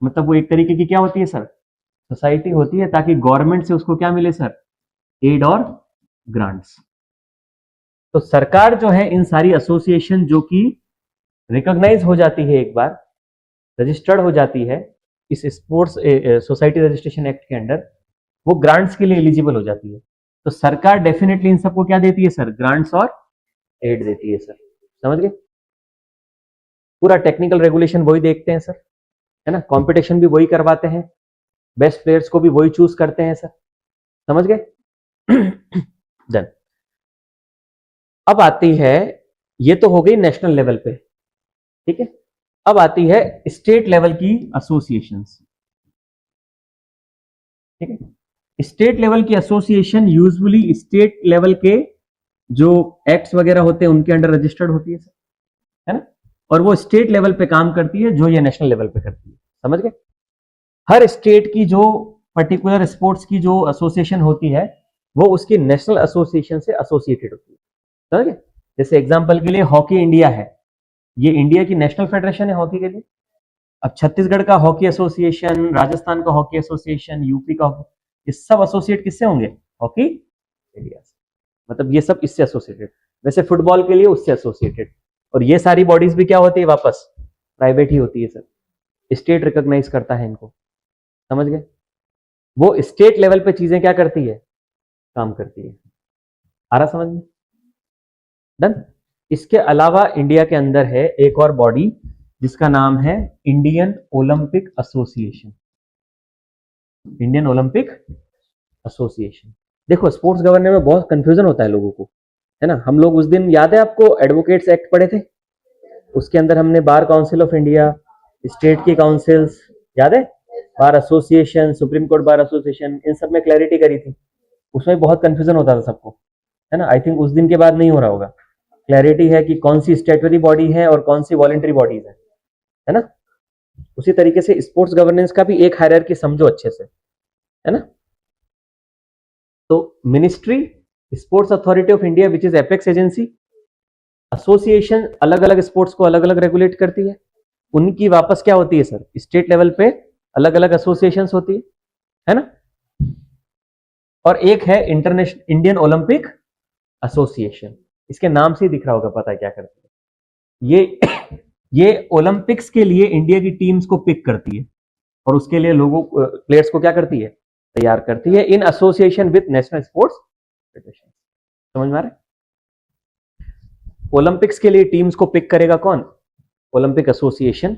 मतलब वो एक तरीके की क्या होती है सर? सोसाइटी होती है, ताकि गवर्नमेंट से उसको क्या मिले सर? एड और ग्रांट्स। तो सरकार जो है इन सारी एसोसिएशन जो कि रिकॉग्नाइज हो जाती है, एक बार रजिस्टर्ड हो जाती है इस स्पोर्ट्स सोसाइटी रजिस्ट्रेशन एक्ट के अंडर, वो ग्रांट्स के लिए एलिजिबल हो जाती है। तो सरकार डेफिनेटली इन सबको क्या देती है सर? ग्रांट्स और एड देती है सर। समझ गए? पूरा टेक्निकल रेगुलेशन वही देखते हैं सर, है ना। कंपटीशन भी वही करवाते हैं, बेस्ट प्लेयर्स को भी वही चूज करते हैं सर। समझ गए? डन। अब आती है, ये तो हो गई नेशनल लेवल पे। ठीक है, अब आती है स्टेट लेवल की एसोसिएशंस। ठीक है, स्टेट लेवल की एसोसिएशन यूजुअली स्टेट लेवल के जो एक्ट्स वगैरह होते हैं उनके अंडर रजिस्टर्ड होती है ना, और वो स्टेट लेवल पे काम करती है जो ये नेशनल लेवल पे करती है। समझ गए? हर स्टेट की जो पर्टिकुलर स्पोर्ट्स की जो एसोसिएशन होती है वो उसकी नेशनल एसोसिएशन से एसोसिएटेड होती है। समझ गए? जैसे एग्जांपल के लिए हॉकी इंडिया है, ये इंडिया की नेशनल फेडरेशन है हॉकी के लिए। अब छत्तीसगढ़ का हॉकी एसोसिएशन, राजस्थान का हॉकी एसोसिएशन, यूपी का हॉकी, ये सब एसोसिएट किससे होंगे? हॉकी इंडिया से। मतलब ये सब इससे एसोसिएटेड। वैसे फुटबॉल के लिए उससे एसोसिएटेड। और ये सारी बॉडीज भी क्या होती है? वापस प्राइवेट ही होती है सर, स्टेट रिकॉग्नाइज करता है इनको। समझ गए? वो स्टेट लेवल पे चीजें क्या करती है? काम करती है। आ रहा समझ में? डन। इसके अलावा इंडिया के अंदर है एक और बॉडी जिसका नाम है Indian Olympic association. Indian Olympic association. देखो, स्पोर्ट्स गवर्नर में बहुत कंफ्यूजन होता है लोगों को, है ना। हम लोग उस दिन, याद है आपको, एडवोकेट्स एक्ट पढ़े थे, उसके अंदर हमने bar council of India, state की काउंसिल्स, याद है, bar association, supreme court bar association, इन सब में क्लैरिटी करी थी। उसमें बहुत कंफ्यूजन होता था सबको, है ना। आई थिंक उस दिन के बाद नहीं हो रहा होगा। क्लैरिटी है कि कौन सी स्टैट्यूटरी बॉडी है और कौन सी वॉलंटरी बॉडीज है ना। उसी तरीके से स्पोर्ट्स गवर्नेंस का भी एक हायरार्की समझो अच्छे से, है ना। तो ministry, sports authority of India which is apex agency, association अलग अलग स्पोर्ट्स को अलग अलग रेगुलेट करती है। उनकी वापस क्या होती है सर? स्टेट लेवल पे अलग अलग एसोसिएशन होती है ना। और एक है इंटरनेशनल इंडियन ओलंपिक एसोसिएशन। इसके नाम से ही दिख रहा होगा, पता है क्या करती है ये ओलंपिक्स के लिए इंडिया की टीम्स को पिक करती है और उसके लिए लोगों प्लेयर्स को क्या करती है? तैयार करती है in association with national sports federation. समझ में आ रहा है? ओलंपिक्स के लिए टीम्स को पिक करेगा कौन? ओलंपिक एसोसिएशन,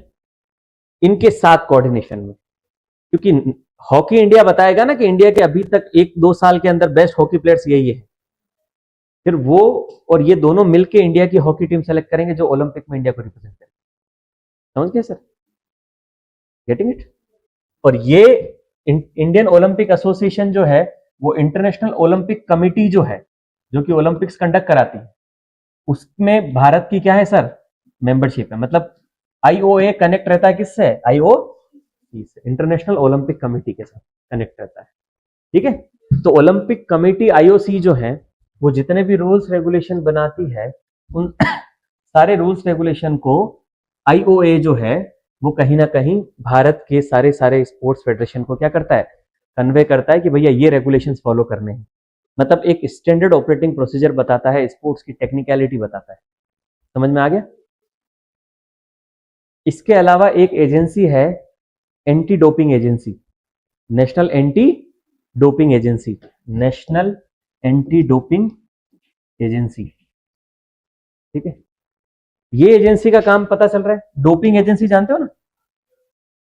इनके साथ कोऑर्डिनेशन में। क्योंकि हॉकी इंडिया बताएगा ना कि इंडिया के अभी तक 1-2 साल के अंदर बेस्ट हॉकी प्लेयर्स यही है, फिर वो और ये दोनों मिलकर इंडिया की हॉकी टीम सेलेक्ट करेंगे जो ओलंपिक में इंडिया को रिप्रेजेंट करेंगे। समझ गए सर? Getting it? और ये इंडियन ओलंपिक एसोसिएशन जो है वो इंटरनेशनल ओलंपिक कमिटी जो है, जो कि ओलंपिक्स कंडक्ट कराती है, उसमें भारत की क्या है सर? मेंबरशिप है। मतलब आईओए कनेक्ट रहता है किससे? आईओसी से, इंटरनेशनल ओलंपिक कमेटी के साथ कनेक्ट रहता है। ठीक है, तो ओलंपिक कमेटी आईओसी जो है वो जितने भी रूल्स रेगुलेशन बनाती है उन सारे रूल्स रेगुलेशन को आईओए जो है वो कहीं ना कहीं भारत के सारे सारे स्पोर्ट्स फेडरेशन को क्या करता है? कन्वे करता है कि भैया ये रेगुलेशंस फॉलो करने हैं। मतलब एक स्टैंडर्ड ऑपरेटिंग प्रोसीजर बताता है, स्पोर्ट्स की टेक्निकलिटी बताता है। समझ में आ गया? इसके अलावा एक एजेंसी है anti doping agency, national anti doping agency, national anti doping agency. ठीक है, ये एजेंसी का काम पता चल रहा है। डोपिंग एजेंसी जानते हो ना?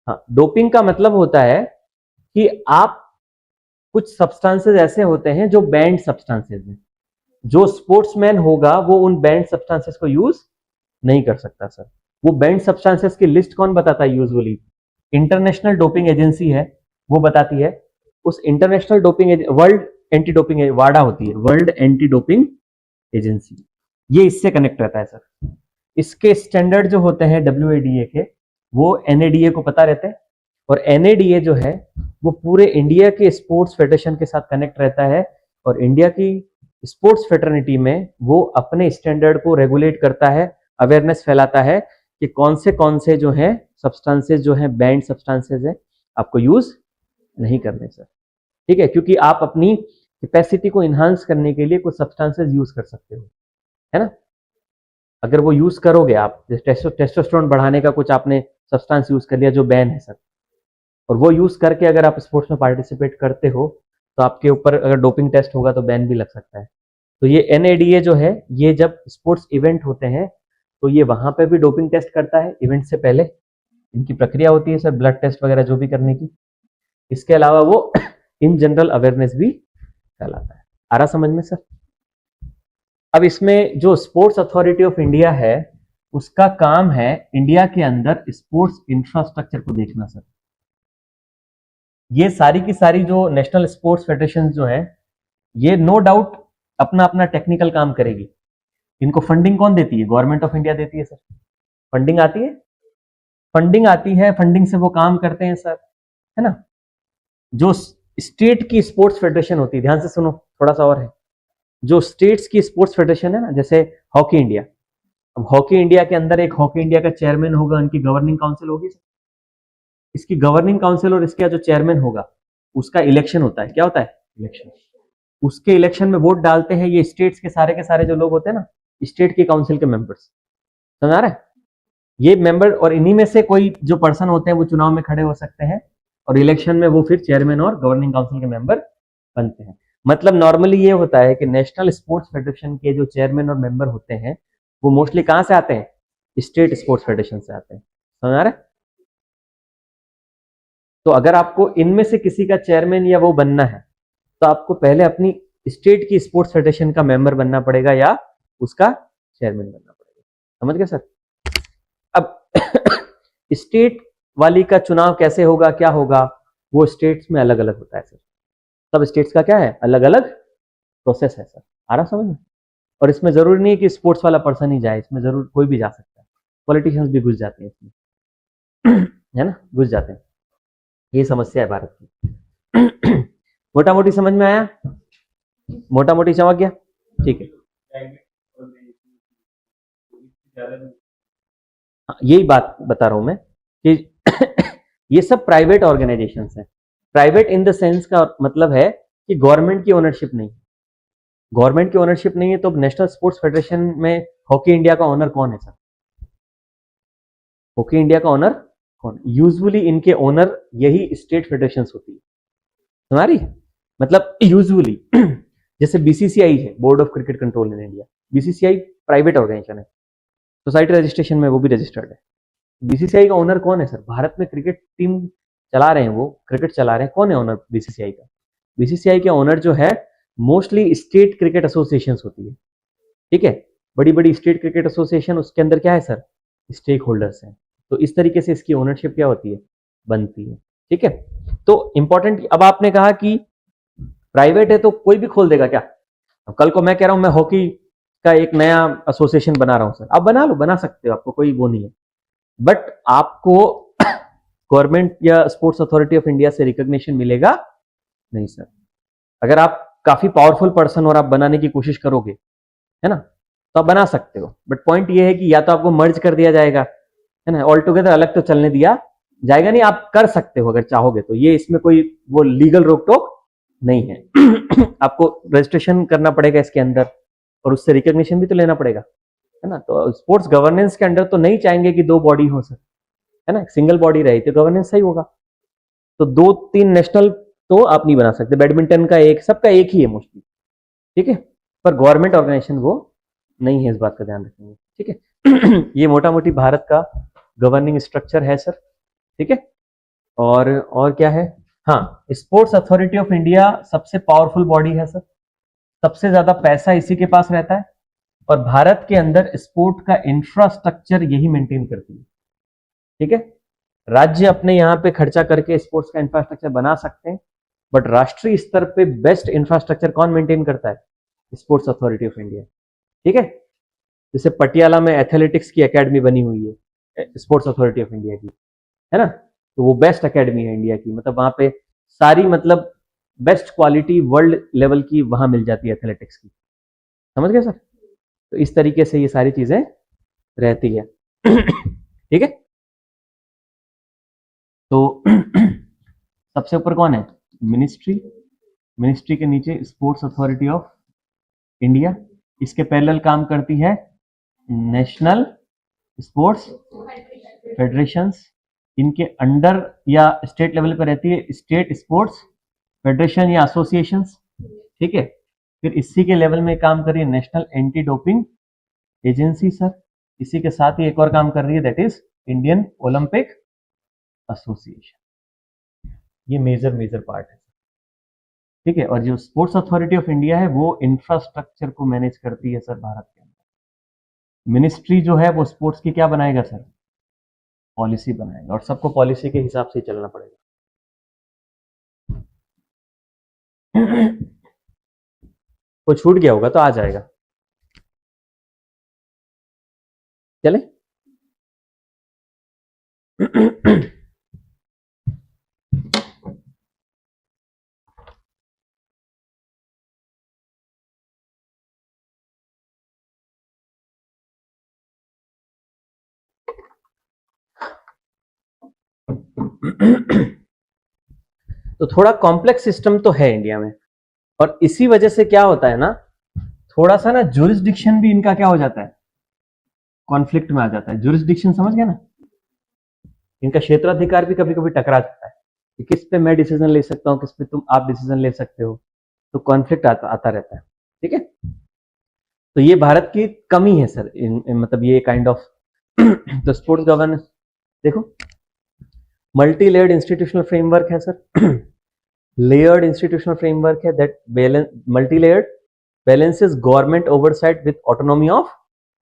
हाँ, डोपिंग का मतलब होता है कि आप कुछ सब्सटेंसेस ऐसे होते हैं जो बैंड सब्सटेंसेस हैं, जो स्पोर्ट्समैन होगा वो उन बैंड सब्सटेंसेस को यूज नहीं कर सकता सर। वो बैंड सब्सटेंसेस की लिस्ट कौन बताता है? यूजुअली इंटरनेशनल डोपिंग एजेंसी है, वो बताती है। उस international doping, world anti doping, वाडा होती है, वर्ल्ड एंटी डोपिंग एजेंसी, ये इससे कनेक्ट रहता है सर। इसके स्टैंडर्ड जो होते हैं डब्ल्यूएडीए के, वो एनएडीए को पता रहते हैं, और एनएडीए जो है वो पूरे इंडिया के स्पोर्ट्स फेडरेशन के साथ कनेक्ट रहता है, और इंडिया की स्पोर्ट्स फेटर्निटी में वो अपने स्टैंडर्ड को रेगुलेट करता है, अवेयरनेस फैलाता है कि कौन से जो है सब्सटेंसेस जो है बैंड सब्सटेंसेस है, आपको यूज नहीं करने सर। ठीक है, क्योंकि आप अपनी कैपेसिटी को इन्हांस करने के लिए कुछ सब्सटेंसेस यूज कर सकते हो, है ना। अगर वो यूज करोगे आप, टेस्टोस्टेरोन बढ़ाने का कुछ आपने सब्सटेंस यूज कर लिया जो बैन है सर, और वो यूज करके अगर आप स्पोर्ट्स में पार्टिसिपेट करते हो तो आपके ऊपर अगर डोपिंग टेस्ट होगा तो बैन भी लग सकता है। तो ये एनएडीए जो है, ये जब स्पोर्ट्स इवेंट होते हैं तो ये वहां पे भी डोपिंग टेस्ट करता है इवेंट से पहले। इनकी प्रक्रिया होती है सर, ब्लड टेस्ट वगैरह जो भी करने की। इसके अलावा वो इन जनरल अवेयरनेस भी फैलाता है। आ रहा समझ में सर? अब इसमें जो स्पोर्ट्स अथॉरिटी ऑफ इंडिया है उसका काम है इंडिया के अंदर स्पोर्ट्स इंफ्रास्ट्रक्चर को देखना सर। ये सारी की सारी जो नेशनल स्पोर्ट्स फेडरेशन जो है, ये नो डाउट अपना अपना टेक्निकल काम करेगी। इनको फंडिंग कौन देती है? गवर्नमेंट ऑफ इंडिया देती है सर। फंडिंग आती है, फंडिंग आती है, फंडिंग से वो काम करते हैं सर, है ना। जो स्टेट की स्पोर्ट्स फेडरेशन होती है, ध्यान से सुनो, थोड़ा सा और है, जो स्टेट्स की स्पोर्ट्स फेडरेशन है ना, जैसे हॉकी इंडिया, अब हॉकी इंडिया के अंदर एक हॉकी इंडिया का चेयरमैन होगा, उनकी गवर्निंग काउंसिल होगी सर। इसकी गवर्निंग काउंसिल और इसका जो चेयरमैन होगा उसका इलेक्शन होता है। क्या होता है? इलेक्शन। उसके इलेक्शन में वोट डालते हैं ये स्टेट्स के सारे जो लोग होते हैं ना, स्टेट की काउंसिल के मेंबर्स। समझ आ रहा है? ये मेंबर, और इन्हीं में से कोई जो पर्सन होते हैं वो चुनाव में खड़े हो सकते हैं, और इलेक्शन में वो फिर चेयरमैन और गवर्निंग काउंसिल के मेंबर बनते हैं। मतलब नॉर्मली ये होता है कि नेशनल स्पोर्ट्स फेडरेशन के जो चेयरमैन और मेंबर होते हैं वो मोस्टली कहां से आते हैं? स्टेट स्पोर्ट्स फेडरेशन से आते हैं। समझ आ रहा है? तो अगर आपको इनमें से किसी का चेयरमैन या वो बनना है तो आपको पहले अपनी स्टेट की स्पोर्ट्स फेडरेशन का मेंबर बनना पड़ेगा या उसका चेयरमैन बनना पड़ेगा। समझ गए सर? अब स्टेट वाली का चुनाव कैसे होगा, क्या होगा, वो स्टेट्स में अलग अलग होता है सर। सब स्टेट्स का क्या है? अलग अलग प्रोसेस है सर। आ रहा समझ में? और इसमें जरूरी नहीं कि स्पोर्ट्स वाला पर्सन ही जाए, इसमें जरूर कोई भी जा सकता है। पॉलिटिशियंस भी घुस जाते हैं इसमें है ना, घुस जाते हैं। ये समस्या है भारत की। मोटा मोटी समझ में आया? मोटा मोटी चमक गया? ठीक है। हाँ, यही बात बता रहा हूं मैं कि ये सब प्राइवेट ऑर्गेनाइजेशन है। प्राइवेट इन द सेंस का मतलब है कि गवर्नमेंट की ओनरशिप नहीं। गवर्नमेंट की ओनरशिप नहीं है तो नेशनल स्पोर्ट्स फेडरेशन में हॉकी इंडिया का ओनर कौन है सर? हॉकी इंडिया का ओनर कौन? यूजुअली इनके ओनर यही स्टेट फेडरेशन होती है हमारी। मतलब यूजुअली जैसे बीसीसीआई है, board of cricket control in India. BCCI private organisation है, सोसाइटी रजिस्ट्रेशन में वो भी रजिस्टर्ड है। बीसीसीआई का ओनर कौन है सर? भारत में क्रिकेट टीम चला रहे हैं, वो क्रिकेट चला रहे हैं, कौन है ओनर बीसीसीआई का? बीसीसीआई का ओनर जो है मोस्टली स्टेट क्रिकेट एसोसिएशन होती है। ठीक है, बड़ी बड़ी स्टेट क्रिकेट एसोसिएशन, उसके अंदर क्या है सर? स्टेक होल्डर्स हैं। तो इस तरीके से इसकी ओनरशिप क्या होती है? बनती है। ठीक है, तो इंपॉर्टेंट, अब आपने कहा कि प्राइवेट है तो कोई भी खोल देगा क्या? अब कल को मैं कह रहा हूं मैं हॉकी का एक नया एसोसिएशन बना रहा हूं सर, आप बना लो, बना सकते हो, आपको कोई वो नहीं है। बट आपको गवर्नमेंट या स्पोर्ट्स अथॉरिटी ऑफ इंडिया से रिकॉग्निशन मिलेगा नहीं सर। अगर आप काफी पावरफुल पर्सन और आप बनाने की कोशिश करोगे, है ना, तो आप बना सकते हो। बट पॉइंट ये है कि या तो आपको मर्ज कर दिया जाएगा, है ना, ऑल टुगेदर अलग तो चलने दिया जाएगा नहीं। आप कर सकते हो अगर चाहोगे तो, ये इसमें कोई वो लीगल रोक टोक नहीं है। आपको रजिस्ट्रेशन करना पड़ेगा इसके अंदर, और उससे रिकॉग्निशन भी तो लेना पड़ेगा, है ना। तो स्पोर्ट्स गवर्नेंस के अंदर तो नहीं चाहेंगे कि दो बॉडी हो सर, है ना, सिंगल बॉडी रही तो गवर्नेंस सही होगा। तो दो तीन नेशनल तो आप नहीं बना सकते। बैडमिंटन का एक, सबका एक ही है मोस्टली, ठीक है, पर गवर्नमेंट ऑर्गेनाइजेशन वो नहीं है, इस बात का ध्यान रखेंगे। ठीक है। ये मोटा मोटी भारत का गवर्निंग स्ट्रक्चर है सर। ठीक है, और क्या है? हाँ, स्पोर्ट्स अथॉरिटी ऑफ इंडिया सबसे पावरफुल बॉडी है सर, सबसे ज्यादा पैसा इसी के पास रहता है, और भारत के अंदर स्पोर्ट का इंफ्रास्ट्रक्चर यही मेंटेन करती है। ठीक है, राज्य अपने यहाँ पे खर्चा करके स्पोर्ट्स का इंफ्रास्ट्रक्चर बना सकते हैं, बट राष्ट्रीय स्तर पे बेस्ट इंफ्रास्ट्रक्चर कौन मेंटेन करता है? Sports authority of India. ठीक है, जैसे पटियाला में एथलेटिक्स की एकेडमी बनी हुई है स्पोर्ट्स अथॉरिटी ऑफ इंडिया की, है ना, तो वो बेस्ट एकेडमी है इंडिया की। मतलब वहां पे सारी, मतलब बेस्ट क्वालिटी वर्ल्ड लेवल की वहां मिल जाती है एथलेटिक्स की। समझ गए सर? तो इस तरीके से ये सारी चीजें रहती है। ठीक है, तो सबसे ऊपर कौन है? मिनिस्ट्री। मिनिस्ट्री के नीचे स्पोर्ट्स अथॉरिटी ऑफ इंडिया। इसके पैरेलल काम करती है नेशनल स्पोर्ट्स फेडरेशंस। इनके अंडर या स्टेट लेवल पर रहती है स्टेट स्पोर्ट्स फेडरेशन या एसोसिएशंस। ठीक है, फिर इसी के लेवल में काम कर रही है national anti doping agency sir. इसी के साथ ही एक और काम कर रही है, that is Indian Olympic association. ये मेजर मेजर पार्ट है। ठीक है, और जो स्पोर्ट्स अथॉरिटी ऑफ इंडिया है वो इंफ्रास्ट्रक्चर को मैनेज करती है सर भारत के अंदर। मिनिस्ट्री जो है वो स्पोर्ट्स की क्या बनाएगा सर, पॉलिसी बनाएगा, और सबको पॉलिसी के हिसाब से चलना पड़ेगा। कोई छूट गया होगा तो आ जाएगा। चले। तो थोड़ा कॉम्प्लेक्स सिस्टम तो है इंडिया में, और इसी वजह से क्या होता है ना, थोड़ा सा ना जुरिस्डिक्शन भी इनका क्या हो जाता है, कॉन्फ्लिक्ट में आ जाता है। जुरिस्डिक्शन समझ गया ना, इनका क्षेत्राधिकार भी कभी कभी टकरा जाता है कि किस पे मैं डिसीजन ले सकता हूँ, किस पे तुम आप डिसीजन ले सकते हो, तो कॉन्फ्लिक्ट आता रहता है। ठीक है, तो ये भारत की कमी है सर, मतलब ये काइंड ऑफ तो स्पोर्ट्स गवर्नेंस देखो, मल्टी लेयर्ड इंस्टीट्यूशनल फ्रेमवर्क है सर, लेयर्ड इंस्टीट्यूशनल फ्रेमवर्क है that balance, multi layered balances government oversight with autonomy of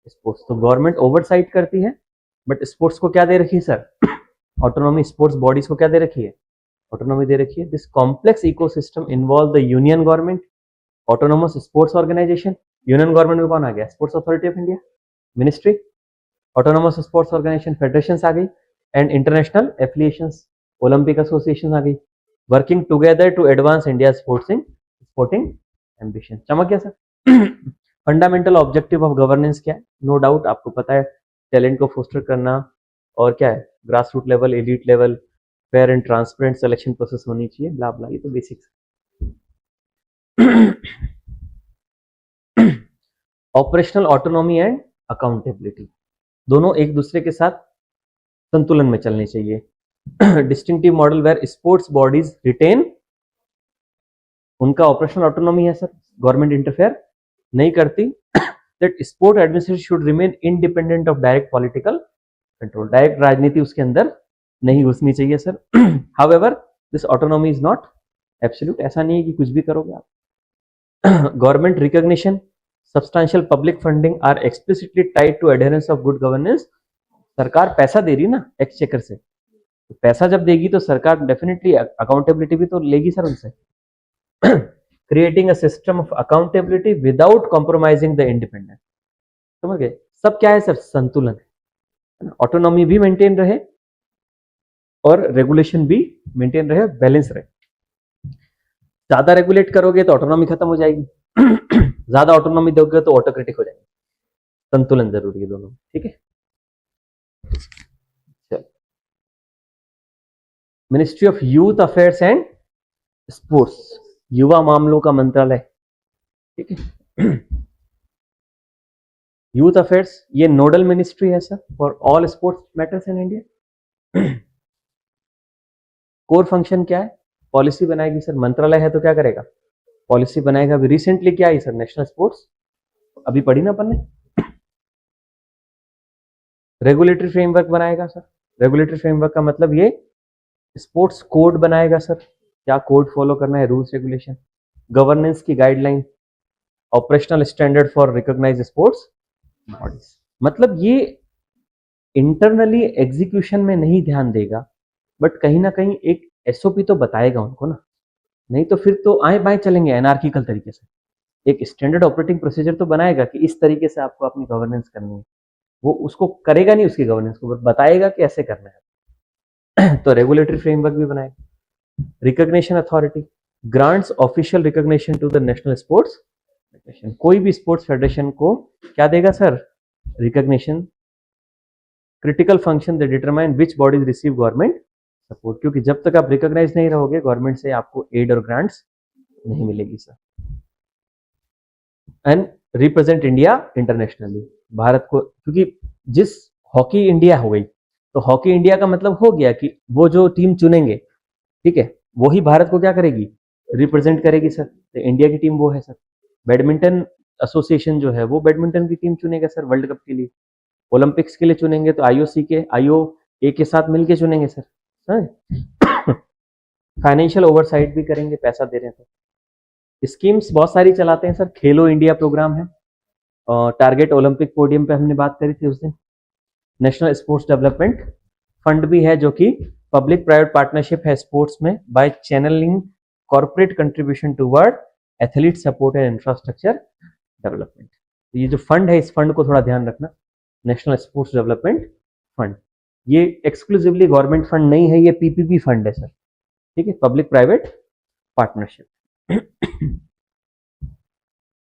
sports. तो गवर्नमेंट ओवरसाइट करती है, बट स्पोर्ट्स को क्या दे रखी है सर, ऑटोनॉमी। स्पोर्ट्स बॉडीज को क्या दे रखी है, ऑटोनॉमी दे रखी है। This complex ecosystem involve the union government, autonomous sports organisation. Union government में कौन आ गया, sports authority of India, ministry, autonomous sports organisation, federation आ गई, and international affiliations, Olympic association आ गई, working together to advance India sporting ambition. चमक गया sir. Fundamental objective of governance क्या है, नो डाउट आपको पता है, टैलेंट को फोस्टर करना, और क्या है, grass root level, elite level, fair and transparent selection process होनी चाहिए, ब्ला ब्ला, ये तो basics. Operational autonomy and accountability, दोनों एक दूसरे के साथ संतुलन में चलने चाहिए। Distinctive model where sports bodies retain, उनका ऑपरेशनल ऑटोनॉमी है सर, गवर्नमेंट इंटरफेयर नहीं करती। That sport administration should remain independent of direct political control, direct राजनीति उसके अंदर नहीं घुसनी चाहिए sir. However this autonomy is not absolute, ऐसा नहीं है कि कुछ भी करोगे आप। Government recognition, substantial public funding are explicitly tied to adherence of good governance. सरकार पैसा दे रही ना एक्सचेकर से, तो पैसा जब देगी तो सरकार डेफिनेटली अकाउंटेबिलिटी भी तो लेगी सर उनसे। Creating a system of accountability without compromising the independence. समझ गए, सब क्या है सर, संतुलन है, ऑटोनॉमी भी मेंटेन रहे और रेगुलेशन भी मेंटेन रहे, बैलेंस रहे। ज्यादा रेगुलेट करोगे तो ऑटोनॉमी खत्म हो जाएगी, ज्यादा ऑटोनॉमी दोगे तो ऑटोक्रेटिक हो जाएगी। संतुलन जरूरी है दोनों, ठीक है। Ministry of youth affairs and sports, युवा मामलों का मंत्रालय, ठीक है। यूथ अफेयर्स ये नोडल मिनिस्ट्री है sir for all sports matters in India. Core function क्या है, पॉलिसी बनाएगी सर, मंत्रालय है तो क्या करेगा, पॉलिसी बनाएगा। अभी रिसेंटली क्या आई सर, नेशनल स्पोर्ट्स, अभी पढ़ी ना अपन ने। रेगुलेटरी फ्रेमवर्क बनाएगा सर, रेगुलेटरी फ्रेमवर्क का मतलब ये स्पोर्ट्स कोड बनाएगा सर, क्या कोड फॉलो करना है, रूल्स रेगुलेशन, गवर्नेंस की guideline, operational standard for recognise sports bodies. मतलब ये इंटरनली एग्जीक्यूशन में नहीं ध्यान देगा, बट कहीं ना कहीं एक एसओपी तो बताएगा उनको ना, नहीं तो फिर तो आए बाएं चलेंगे एनार्किकल तरीके से। एक स्टैंडर्ड ऑपरेटिंग प्रोसीजर तो बनाएगा कि इस तरीके से आपको अपनी गवर्नेंस करनी है, वो उसको करेगा नहीं उसकी गवर्नेंस को, बट बताएगा कि ऐसे करना है। तो रेगुलेटरी फ्रेमवर्क भी बनाएगा। Recognition authority grants official recognition to the national sports federation, कोई भी स्पोर्ट्स फेडरेशन को क्या देगा sir, recognition. Critical function they determine which bodies receive government support, क्योंकि जब तक आप रिकॉग्नाइज नहीं रहोगे गवर्नमेंट से आपको एड और ग्रांट्स नहीं मिलेगी sir. And represent India internationally, Bharat को, क्योंकि जिस हॉकी इंडिया हो गई, तो हॉकी इंडिया का मतलब हो गया कि वो जो टीम चुनेंगे, ठीक है, वही भारत को क्या करेगी, रिप्रेजेंट करेगी सर। तो इंडिया की टीम वो है सर। बैडमिंटन एसोसिएशन जो है वो बैडमिंटन की टीम चुनेगा सर वर्ल्ड कप के लिए। ओलंपिक्स के लिए चुनेंगे तो आईओसी के आईओए के साथ मिलके चुनेंगे सर। फाइनेंशियल ओवरसाइट भी करेंगे, पैसा दे रहे हैं तो। स्कीम्स बहुत सारी चलाते हैं सर, खेलो इंडिया प्रोग्राम है, टारगेट ओलंपिक पोडियम पे हमने बात करी थी उस दिन। नेशनल स्पोर्ट्स डेवलपमेंट फंड भी है जो कि पब्लिक प्राइवेट पार्टनरशिप है स्पोर्ट्स में by channelling corporate contribution toward athlete support and infrastructure development. ये जो फंड है इस फंड को थोड़ा ध्यान रखना, नेशनल स्पोर्ट्स डेवलपमेंट फंड। ये एक्सक्लूसिवली गवर्नमेंट फंड नहीं है, ये पीपीपी फंड है सर, ठीक है, public private partnership.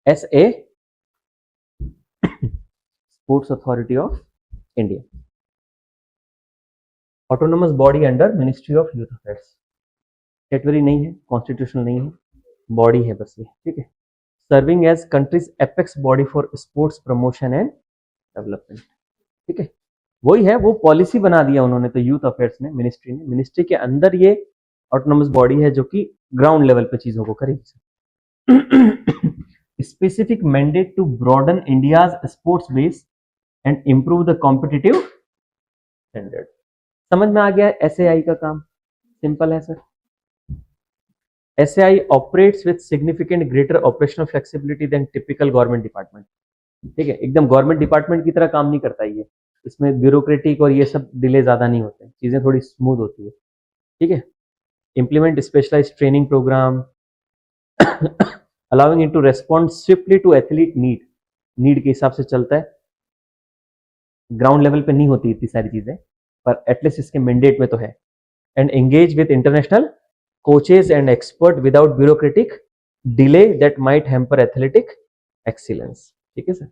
SA sports authority of India, autonomous body under ministry of youth affairs, category नहीं है, कॉन्स्टिट्यूशनल नहीं है, बॉडी है बस ये, ठीक है। Serving as country's apex body for sports promotion and development, ठीक है। वही है, वो पॉलिसी बना दिया उन्होंने तो यूथ अफेयर्स ने, मिनिस्ट्री ने, मिनिस्ट्री के अंदर ये ऑटोनोमस बॉडी है जो कि ग्राउंड लेवल पे चीजों को करेगी। Specific mandate to broaden India's sports base and improve the competitive standard. समझ में आ गया एसएआई का काम? सिंपल है sir. SAI operates with significant greater operational flexibility than typical government department, ठीक है, एकदम गवर्नमेंट डिपार्टमेंट की तरह काम नहीं करता ये, इसमें ब्यूरोक्रेटिक और ये सब डिले ज्यादा नहीं होते, चीजें थोड़ी स्मूथ होती है, ठीक है। Implement specialised training programme allowing it to respond swiftly to athlete need के हिसाब से चलता है, ग्राउंड लेवल पे नहीं होती इतनी सारी चीजें, पर एटलीस्ट इसके मैंडेट में तो है। And engage with international coaches and expert without bureaucratic delay that might hamper athletic excellence, ठीक है सर।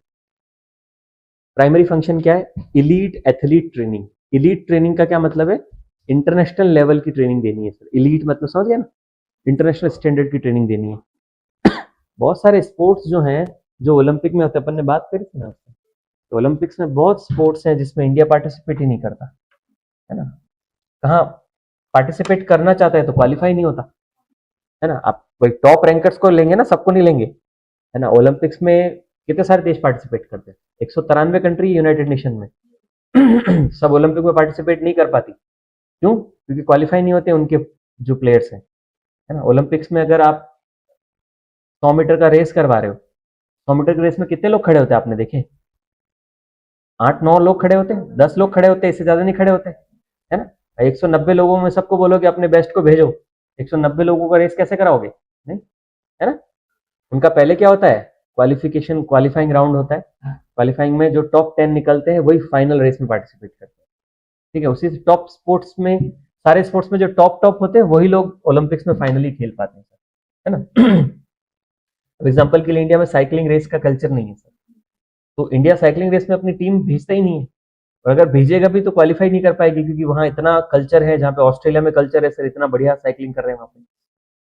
प्राइमरी फंक्शन क्या है? Elite athlete training. Elite training का क्या मतलब है? इंटरनेशनल लेवल की ट्रेनिंग देनी है सर। इलीट मतलब समझ गया ना, इंटरनेशनल स्टैंडर्ड की ट्रेनिंग देनी है। बहुत सारे स्पोर्ट्स जो हैं जो ओलंपिक में होते हैं, अपन ने बात करी थी ना, तो ओलंपिक्स में बहुत स्पोर्ट्स हैं जिसमें इंडिया पार्टिसिपेट ही नहीं करता है ना। कहाँ पार्टिसिपेट करना चाहता है तो क्वालिफाई नहीं होता है ना। आप कोई टॉप रैंकर्स को लेंगे ना, सबको नहीं लेंगे है ना। ओलंपिक्स में कितने सारे देश पार्टिसिपेट करते हैं? 193 कंट्री यूनाइटेड नेशन में सब ओलंपिक में पार्टिसिपेट नहीं कर पाती। क्यों? क्योंकि क्वालिफाई नहीं होते उनके जो प्लेयर्स हैं, है ना। ओलंपिक्स में अगर आप 100 मीटर का रेस करवा रहे हो, 100 मीटर के रेस में कितने लोग खड़े होते हैं आपने देखे? 8-9 लोग खड़े होते हैं, 10 लोग खड़े होते हैं, इससे ज्यादा नहीं खड़े होते, है ना। 190 लोगों में सबको बोलोगे अपने बेस्ट को भेजो, 190 लोगों का रेस कैसे कराओगे? नहीं, है ना। उनका पहले क्या होता है? क्वालिफिकेशन, क्वालिफाइंग राउंड होता है। क्वालिफाइंग में जो टॉप 10 निकलते हैं वही फाइनल रेस में पार्टिसिपेट करते हैं, ठीक है। उसी टॉप स्पोर्ट्स में, सारे स्पोर्ट्स में जो टॉप होते हैं वही लोग ओलंपिक्स में फाइनली खेल पाते हैं, है ना। एग्जाम्पल के लिए इंडिया में साइकिलिंग रेस का कल्चर नहीं है सर, तो इंडिया साइकिलिंग रेस में अपनी टीम भेजता ही नहीं है, और अगर भेजेगा भी तो क्वालिफाई नहीं कर पाएगी, क्योंकि वहां इतना कल्चर है, जहाँ पे ऑस्ट्रेलिया में कल्चर है सर, इतना बढ़िया साइकिलिंग कर रहे हैं वहां पे,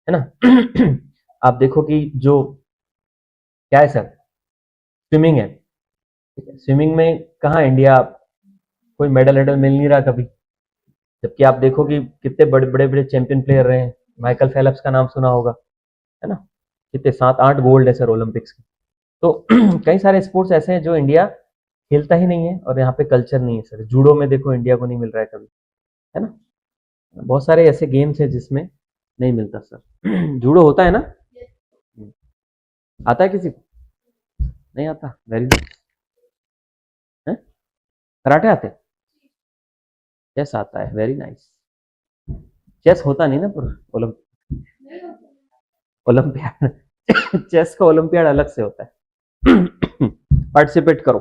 है ना। आप देखो कि जो क्या है सर, स्विमिंग है, ठीक है, स्विमिंग में कहाँ इंडिया कोई मेडल वेडल मिल नहीं रहा कभी, जबकि आप देखो कि कितने बड़े बड़े बड़े चैंपियन प्लेयर रहे हैं। माइकल फेल्प्स का नाम सुना होगा, है ना, कितने 7-8 गोल्ड है सर ओलंपिक्स के। तो कई सारे स्पोर्ट्स ऐसे हैं जो इंडिया खेलता ही नहीं है, और यहाँ पे कल्चर नहीं है सर। जूडो में देखो इंडिया को नहीं मिल रहा है कभी, है ना। बहुत सारे ऐसे गेम्स हैं जिसमें नहीं मिलता सर। जूडो होता है ना, आता है किसी को? नहीं आता, वेरी गुड। कराटे आते? चेस आता है, वेरी नाइस। चेस होता नहीं ना पर ओलंपियाड चेस का ओलंपियाड अलग से होता है। पार्टिसिपेट करो।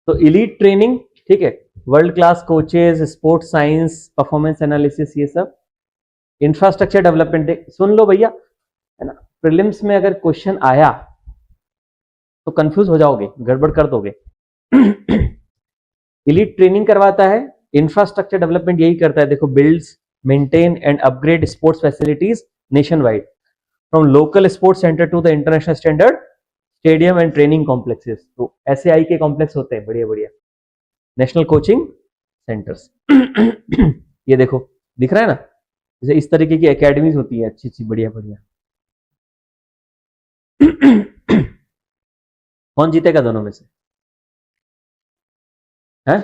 तो इलीट ट्रेनिंग, ठीक है, world class coaches, sports science, performance analysis, ये सब। इंफ्रास्ट्रक्चर डेवलपमेंट, सुन लो भैया, है ना। प्रीलिम्स में अगर क्वेश्चन आया तो कंफ्यूज हो जाओगे, गड़बड़ कर दोगे। इलीट ट्रेनिंग करवाता है, इंफ्रास्ट्रक्चर डेवलपमेंट यही करता है, देखो, builds, maintain and upgrade sports facilities nationwide, from local sports centre to the international standard stadium and training complexes. तो एसएआई के कॉम्प्लेक्स होते हैं बढ़िया बढ़िया, नेशनल कोचिंग सेंटर्स। ये देखो दिख रहा है ना, जैसे इस तरीके की एकेडमीज होती है अच्छी अच्छी बढ़िया बढ़िया। कौन जीतेगा दोनों में से? है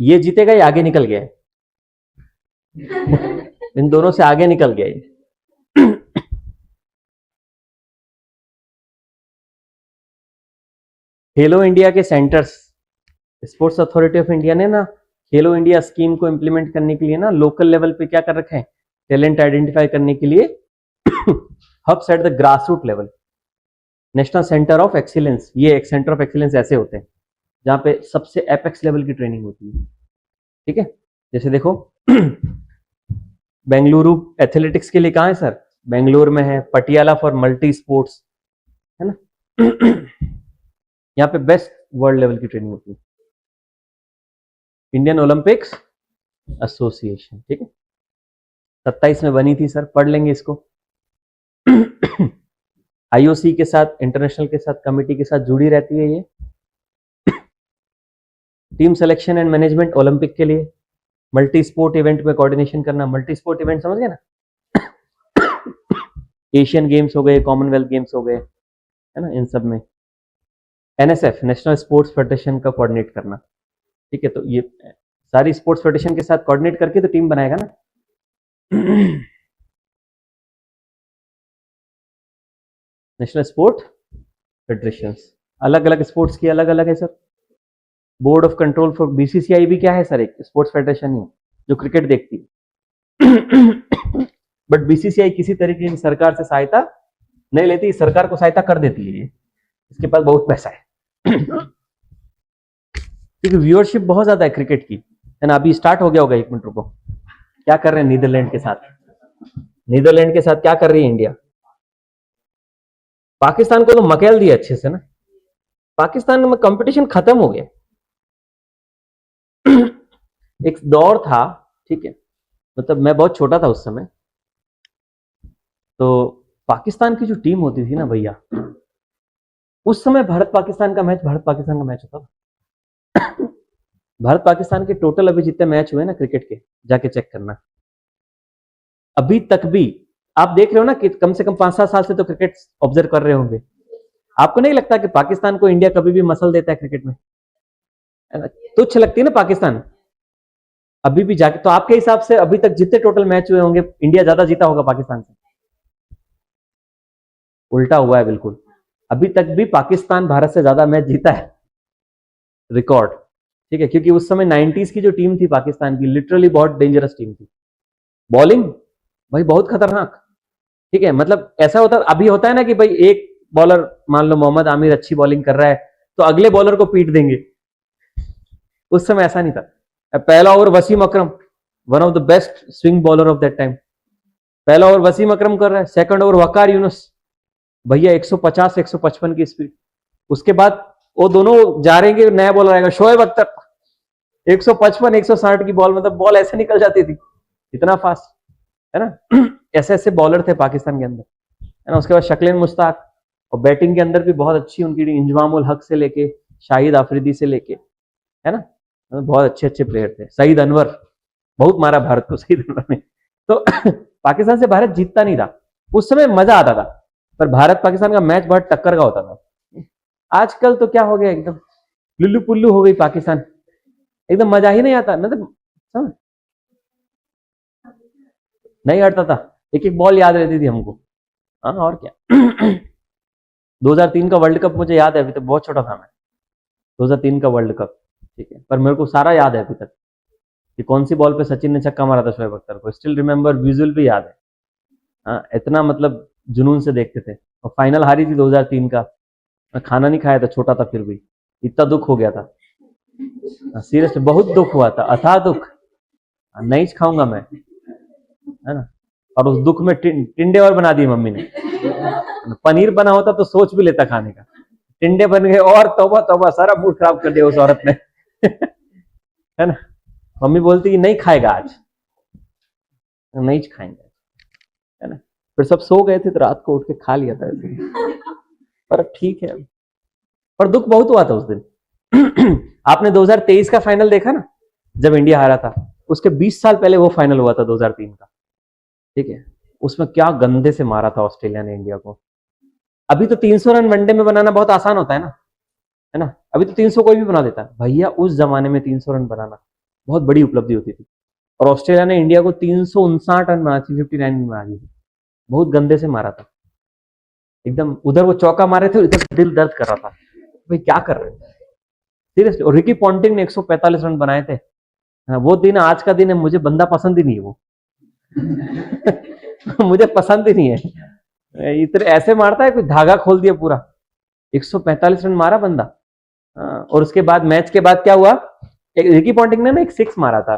ये जीतेगा या आगे निकल गया है? इन दोनों से आगे निकल गया ये। खेलो इंडिया के centres, sports authority of India ने ना खेलो इंडिया स्कीम को इम्प्लीमेंट करने के लिए ना लोकल लेवल पे क्या कर रखे हैं, टैलेंट आइडेंटिफाई करने के लिए hubs at the grass root level, national centre of excellence. ये एक सेंटर ऑफ एक्सीलेंस ऐसे होते हैं जहां पे सबसे एपेक्स लेवल की ट्रेनिंग होती है, ठीक है। जैसे देखो बेंगलुरु एथलेटिक्स के लिए कहाँ है सर, बेंगलुरु में है। पटियाला फॉर मल्टी स्पोर्ट्स, है ना। यहाँ पे बेस्ट वर्ल्ड लेवल की ट्रेनिंग होती है। इंडियन ओलंपिक्स एसोसिएशन, ठीक है, 27 में बनी थी सर, पढ़ लेंगे इसको। आईओसी के साथ, इंटरनेशनल के साथ, कमिटी के साथ जुड़ी रहती है ये। Team selection and management Olympic के लिए, मल्टी स्पोर्ट इवेंट में कोऑर्डिनेशन करना। मल्टी स्पोर्ट इवेंट समझ गए ना, एशियन गेम्स हो गए, कॉमनवेल्थ गेम्स हो गए, है ना, इन सब में। एनएसएफ, नेशनल स्पोर्ट्स फेडरेशन का कोऑर्डिनेट करना, ठीक है। तो ये सारी स्पोर्ट्स फेडरेशन के साथ कोऑर्डिनेट करके तो टीम बनाएगा ना। नेशनल स्पोर्ट फेडरेशन, अलग अलग स्पोर्ट्स की अलग अलग है sir. Board of control for BCCI भी क्या है सर, एक स्पोर्ट्स फेडरेशन ही जो क्रिकेट देखती है। बट बीसीसीआई किसी तरीके की सरकार से सहायता नहीं लेती, सरकार को सहायता कर देती है ये, इसके पास बहुत पैसा है। क्योंकि व्यूअरशिप बहुत ज्यादा है क्रिकेट की, है ना। अभी स्टार्ट हो गया होगा, 1 मिनट रुको। क्या कर रहे हैं नीदरलैंड के साथ, नीदरलैंड के साथ क्या कर रही है इंडिया। पाकिस्तान को तो मकेल दिया अच्छे से ना, पाकिस्तान में कंपटीशन खत्म हो गया। एक दौर था, ठीक है, मतलब मैं बहुत छोटा था उस समय, तो पाकिस्तान की जो टीम होती थी ना भैया, उस समय भारत पाकिस्तान का मैच होता था। भारत पाकिस्तान के टोटल अभी जितने मैच हुए ना क्रिकेट के, जाके चेक करना। अभी तक भी आप देख रहे हो ना कि कम से कम 5-7 साल से तो क्रिकेट ऑब्जर्व कर रहे होंगे। आपको नहीं लगता कि पाकिस्तान को इंडिया कभी भी मसल देता है क्रिकेट में, तुच्छ लगती है ना पाकिस्तान अभी भी जाके। तो आपके हिसाब से अभी तक जितने टोटल मैच हुए होंगे, इंडिया ज्यादा जीता होगा पाकिस्तान से? उल्टा हुआ है बिल्कुल। अभी तक भी पाकिस्तान भारत से ज्यादा मैच जीता है, रिकॉर्ड, ठीक है। क्योंकि उस समय 90s की जो टीम थी पाकिस्तान की, लिटरली बहुत डेंजरस टीम थी। बॉलिंग भाई बहुत खतरनाक, ठीक है। मतलब ऐसा होता, अभी होता है ना कि भाई एक बॉलर, मान लो मोहम्मद आमिर अच्छी बॉलिंग कर रहा है तो अगले बॉलर को पीट देंगे। उस समय ऐसा नहीं था। पहला over Wasim Akram, one of the best swing bowler of that time, पहला ओवर वसीम अकरम कर रहा है, सेकंड ओवर वकार यूनुस, भैया 150-155 की स्पीड। उसके बाद वो दोनों जा रहे हैं, नया बॉलर आएगा शोएब अख्तर, 155-160 की बॉल, मतलब बॉल ऐसे निकल जाती थी, इतना फास्ट, है ना। ऐसे ऐसे बॉलर थे पाकिस्तान के अंदर, है ना। उसके बाद शक्लेन मुश्ताक, और बैटिंग के अंदर भी बहुत अच्छी उनकी इंजमाम उल हक से लेके शाहिद आफरीदी से लेके, है ना, बहुत अच्छे अच्छे प्लेयर थे। सईद अनवर, बहुत मारा भारत को सईद अनवर ने। तो पाकिस्तान से भारत जीतता नहीं था उस समय, मजा आता था, पर भारत पाकिस्तान का मैच बहुत टक्कर का होता था। आजकल तो क्या हो गया, एकदम लुल्लू पुल्लू हो गई पाकिस्तान, एकदम मजा ही नहीं आता, मतलब समझ नहीं हटता था, एक एक बॉल याद रहती थी हमको। हाँ और क्या। 2003 का वर्ल्ड कप मुझे याद है, अभी तक बहुत छोटा था मैं, 2003 का वर्ल्ड कप, ठीक है, पर मेरे को सारा याद है अभी तक कि कौन सी बॉल पे सचिन ने छक्का मारा था शोएब अख्तर को, स्टिल रिमेंबर, विजुअल भी याद है। हाँ, इतना मतलब जुनून से देखते थे। और फाइनल हारी थी 2003 का, मैं खाना नहीं खाया था, छोटा था, फिर भी इतना दुख हो गया था, सीरियसली बहुत दुख हुआ था, अथाह दुख, नहीं खाऊंगा मैं, है ना। और उस दुख में टिंडे और बना दिए मम्मी ने, पनीर बना होता तो सोच भी लेता खाने का, टिंडे बन गए, और तौबा तौबा, सारा मूड खराब कर दिया उस औरत ने। है ना, मम्मी बोलती कि नहीं खाएगा आज, नहीं खाएंगे, है ना। फिर सब सो गए थे तो रात को उठ के खा लिया था ऐसे, पर ठीक है। पर दुख बहुत हुआ था उस दिन। आपने 2023 का फाइनल देखा ना, जब इंडिया हारा था, उसके 20 साल पहले वो फाइनल हुआ था 2003 का, ठीक है। उसमें क्या गंदे से मारा था ऑस्ट्रेलिया ने इंडिया को। अभी तो 300 रन वनडे में बनाना बहुत आसान होता है ना, अभी तो 300 कोई भी बना देता है भैया, उस जमाने में 300 रन बनाना बहुत बड़ी उपलब्धि होती थी। और ऑस्ट्रेलिया ने इंडिया को 359 रन बना, 359 रन बना दी थी, बहुत गंदे से मारा था एकदम। उधर वो चौका मारे थे, इधर दिल दर्द कर रहा था, भाई क्या कर रहे हैं सीरियसली। और रिकी पॉन्टिंग ने 145 रन बनाए थे। वो दिन आज का दिन है, मुझे बंदा पसंद ही नहीं है वो। मुझे पसंद ही नहीं है, इतने ऐसे मारता है, कोई धागा खोल दिया पूरा। 145 रन मारा बंदा। और उसके बाद मैच के बाद क्या हुआ, एक रिकी पॉन्टिंग ने ना एक 6 मारा था,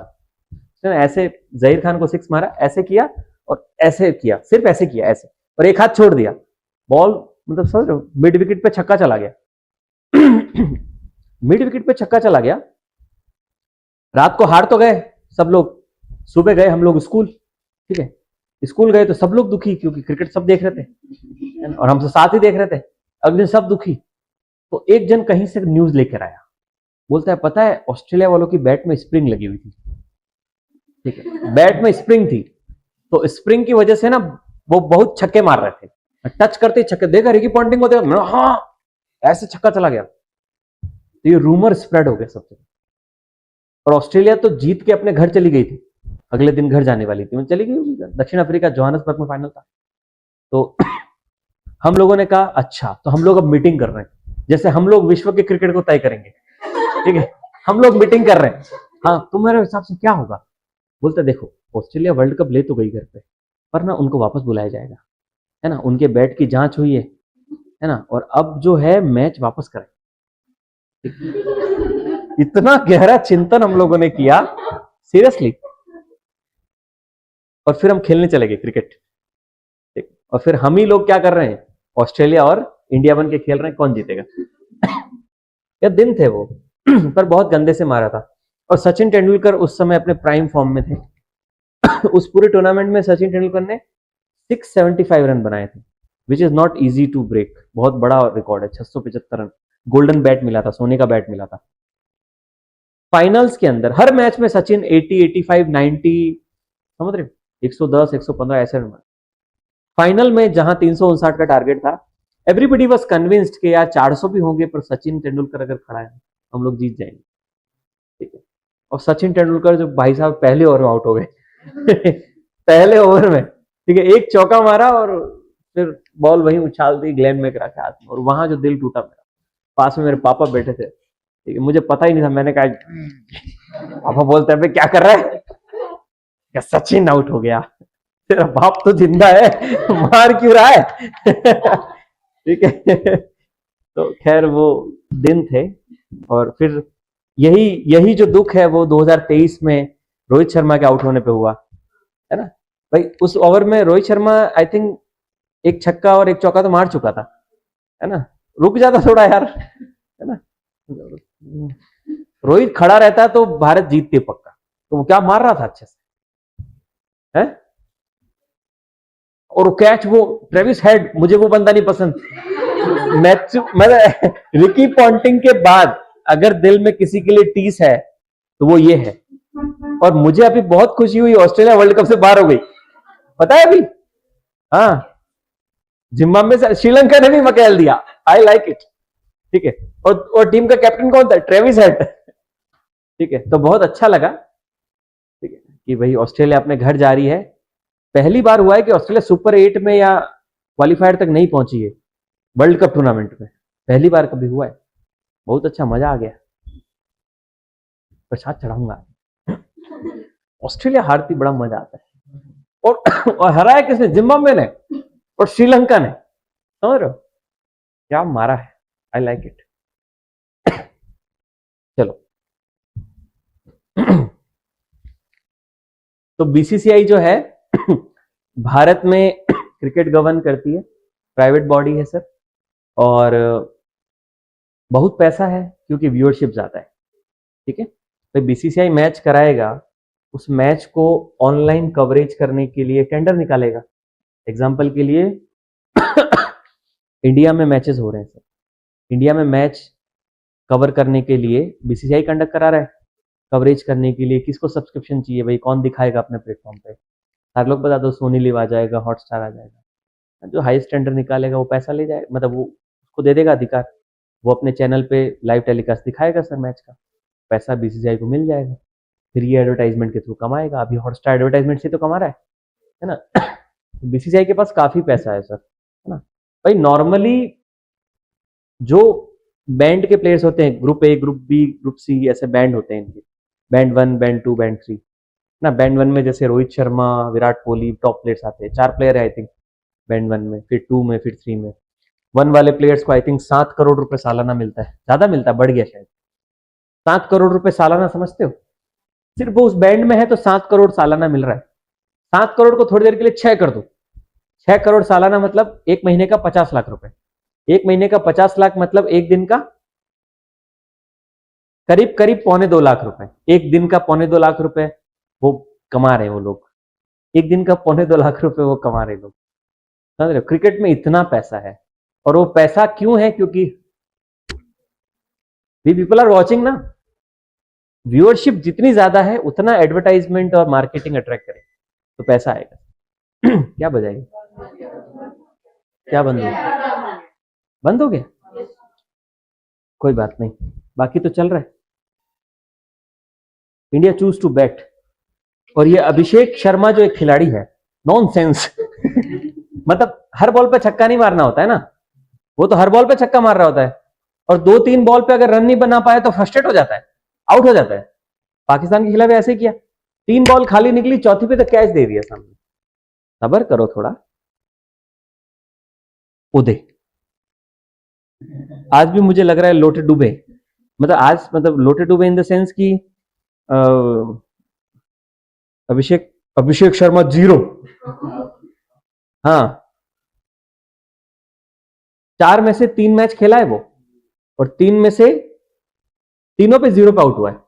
ऐसे जहीर खान को 6 मारा, ऐसे किया और ऐसे किया, सिर्फ ऐसे किया ऐसे, और एक हाथ छोड़ दिया, बॉल मतलब समझ रहे हो, मिड विकेट पे छक्का चला गया। मिड विकेट पे छक्का चला गया। रात को हार तो गए सब लोग, सुबह गए हम लोग स्कूल, ठीक है, स्कूल गए तो सब लोग दुखी, क्योंकि क्रिकेट सब देख रहे थे और हम तो साथ ही देख रहे थे। अगले दिन सब दुखी। तो एक जन कहीं से न्यूज लेकर आया, बोलता है पता है ऑस्ट्रेलिया वालों की बैट में स्प्रिंग लगी हुई थी, ठीक है, बैट में स्प्रिंग थी, तो स्प्रिंग की वजह से ना वो बहुत छक्के मार रहे थे, टच करते ही छक्के। देखा रिकी पॉन्टिंग को, देखा, हाँ ऐसे छक्का चला गया। तो ये रूमर स्प्रेड हो गया सबसे। और ऑस्ट्रेलिया तो जीत के अपने घर चली गई थी, अगले दिन घर जाने वाली थी, वो चली गई दक्षिण अफ्रीका, जोहान्सबर्ग में फाइनल था। तो हम लोगों ने कहा अच्छा, तो हम लोग अब मीटिंग कर रहे हैं, जैसे हम लोग विश्व के क्रिकेट को तय करेंगे, ठीक है, हम लोग मीटिंग कर रहे हैं, हाँ तुम्हारे हिसाब से क्या होगा। बोलते देखो ऑस्ट्रेलिया वर्ल्ड कप ले तो गई घर पे, पर ना उनको वापस बुलाया जाएगा, है ना, उनके बैट की जांच हुई है ना, और अब जो है मैच वापस करें। इतना गहरा चिंतन हम लोगों ने किया सीरियसली, और फिर हम खेलने चले गए क्रिकेट। और फिर हम ही लोग क्या कर रहे हैं, ऑस्ट्रेलिया और इंडिया बन के खेल रहे हैं, कौन जीतेगा। ये दिन थे वो। पर बहुत गंदे से मारा था। और सचिन तेंदुलकर उस समय अपने प्राइम फॉर्म में थे। उस पूरे टूर्नामेंट में सचिन तेंदुलकर ने 675 रन बनाए थे, which is not easy to break. बहुत बड़ा रिकॉर्ड है, 675 रन। गोल्डन बैट मिला था, सोने का बैट मिला था। फाइनल्स के अंदर हर मैच में सचिन 80, 85, 90, समझ रहे, 110, 115 ऐसे रन। फाइनल में जहां 359 का टारगेट था, एवरीबडी वाज कन्विंस्ड कि यार 400 भी होंगे, पर सचिन तेंदुलकर अगर खड़ा है हम लोग जीत जाएंगे, ठीक है। और सचिन तेंदुलकर जो भाई साहब पहले ओवर में आउट हो गए। पहले ओवर में, ठीक है, एक चौका मारा और फिर बॉल वहीं उछाल दी ग्लेन मैकग्रा के हाथ में, और वहां जो दिल टूटा मेरा। पास में मेरे पापा बैठे थे, ठीक है, मुझे पता ही नहीं था। मैंने कहा, पापा बोलते हैं क्या कर रहा है, क्या सचिन आउट हो गया। तेरा बाप तो जिंदा है, मार क्यों रहा है। ठीक है। तो खैर वो दिन थे। और फिर यही जो दुख है वो 2023 में रोहित शर्मा के आउट होने पे हुआ, है ना भाई। उस ओवर में रोहित शर्मा आई थिंक एक छक्का और एक चौका तो मार चुका था, है ना। रुक जाता थोड़ा यार, है ना। रोहित खड़ा रहता तो भारत जीतती पक्का। तो वो क्या मार रहा था अच्छे से, है। और वो कैच, वो ट्रेविस हेड, मुझे वो बंदा नहीं पसंद। मैच मतलब रिकी पॉन्टिंग के बाद अगर दिल में किसी के लिए टीस है तो वो ये है। और मुझे अभी बहुत खुशी हुई, ऑस्ट्रेलिया वर्ल्ड कप से बाहर हो गई, पता है अभी। हाँ, जिम्बाब्वे से श्रीलंका ने भी मकेल दिया। आई लाइक इट, ठीक है। और टीम का कैप्टन कौन था, ट्रेविस हेड, ठीक है। तो बहुत अच्छा लगा, ठीक है, कि भाई ऑस्ट्रेलिया अपने घर जा रही है। पहली बार हुआ है कि ऑस्ट्रेलिया सुपर 8 में या क्वालिफायर तक नहीं पहुंची है वर्ल्ड कप टूर्नामेंट में, पहली बार कभी हुआ है। बहुत अच्छा, मजा आ गया। प्रसाद चढ़ाऊंगा। ऑस्ट्रेलिया हारती बड़ा मजा आता है। और हराया किसने, जिम्बाब्वे ने और श्रीलंका ने, समझ रहे हो क्या मारा है। I like it. चलो। तो बीसीसीआई जो है भारत में क्रिकेट गवर्न करती है, प्राइवेट बॉडी है सर। और बहुत पैसा है क्योंकि व्यूअरशिप ज्यादा है, ठीक है। तो बीसीसीआई मैच कराएगा, उस मैच को ऑनलाइन कवरेज करने के लिए टेंडर निकालेगा। एग्जाम्पल के लिए इंडिया में मैचेस हो रहे हैं सर, इंडिया में मैच कवर करने के लिए बीसीसीआई कंडक्ट करा रहा है। कवरेज करने के लिए किसको सब्सक्रिप्शन चाहिए भाई, कौन दिखाएगा अपने प्लेटफॉर्म पे। हर लोग बता दो, सोनी लिव आ जाएगा, हॉटस्टार आ जाएगा। जो हाईएस्ट टेंडर निकालेगा वो पैसा ले जाएगा, मतलब वो उसको दे देगा अधिकार, वो अपने चैनल पे लाइव टेलीकास्ट दिखाएगा सर मैच का, पैसा बीसीसीआई को मिल जाएगा। फिर ये एडवर्टाइजमेंट के थ्रू कमाएगा। अभी हॉटस्टार एडवर्टाइजमेंट से तो कमा रहा है ना। बीसीसीआई के पास काफी पैसा है सर, है ना भाई। नॉर्मली जो बैंड के प्लेयर्स होते हैं, group A, group B, group C, ऐसे बैंड होते हैं इनके, बैंड 1, बैंड 2, बैंड 3 ना। बैंड 1 में जैसे रोहित शर्मा, विराट कोहली, टॉप प्लेयर्स आते हैं, 4 प्लेयर है आई थिंक बैंड 1 में, फिर 2 में, फिर 3 में। 1 वाले प्लेयर्स को आई थिंक 7 करोड़ रुपए सालाना मिलता है, ज्यादा मिलता है, बढ़ गया शायद। 7 करोड़ रुपए सालाना, समझते हो? सिर्फ वो उस बैंड में है तो 7 करोड़ सालाना मिल रहा है। 7 करोड़ को थोड़ी देर के लिए 6 कर दो, 6 करोड़ सालाना मतलब एक महीने का 50 लाख रुपए। एक महीने का 50 लाख मतलब एक दिन का करीब करीब 2.25 लाख रुपए। एक दिन का 2.25 लाख रुपए वो कमा रहे हैं वो लोग। एक दिन का 2.25 लाख रुपए वो कमा रहे लोग, समझ रहे हो? क्रिकेट में इतना पैसा है, और वो पैसा क्यों है? क्योंकि वी पीपल आर वॉचिंग ना। व्यूअरशिप जितनी ज्यादा है उतना एडवर्टाइजमेंट और मार्केटिंग अट्रैक्ट करे, तो पैसा आएगा। क्या बजाएगी? क्या बंद हो गया? बंद हो गया? कोई बात नहीं, बाकी तो चल रहा है। इंडिया चूज टू बैट, और ये अभिषेक शर्मा जो एक खिलाड़ी है, नॉनसेंस। मतलब हर बॉल पे छक्का नहीं मारना होता है ना, वो तो हर बॉल पे छक्का मार रहा होता है, और 2-3 बॉल पे अगर रन नहीं बना पाए तो फ्रस्ट्रेट हो जाता है, आउट हो जाता है। पाकिस्तान के खिलाफ ऐसे ही किया, 3 बॉल खाली निकली, चौथी पे तो कैच दे दिया सामने। सबर करो थोड़ा। उदय आज भी मुझे लग रहा है लोटे डूबे, मतलब आज, मतलब लोटे डूबे इन द सेंस कि अभिषेक अभिषेक शर्मा 0। हाँ, 4 में से 3 मैच खेला है वो, और 3 में से तीनों पे 0 पे आउट हुआ है।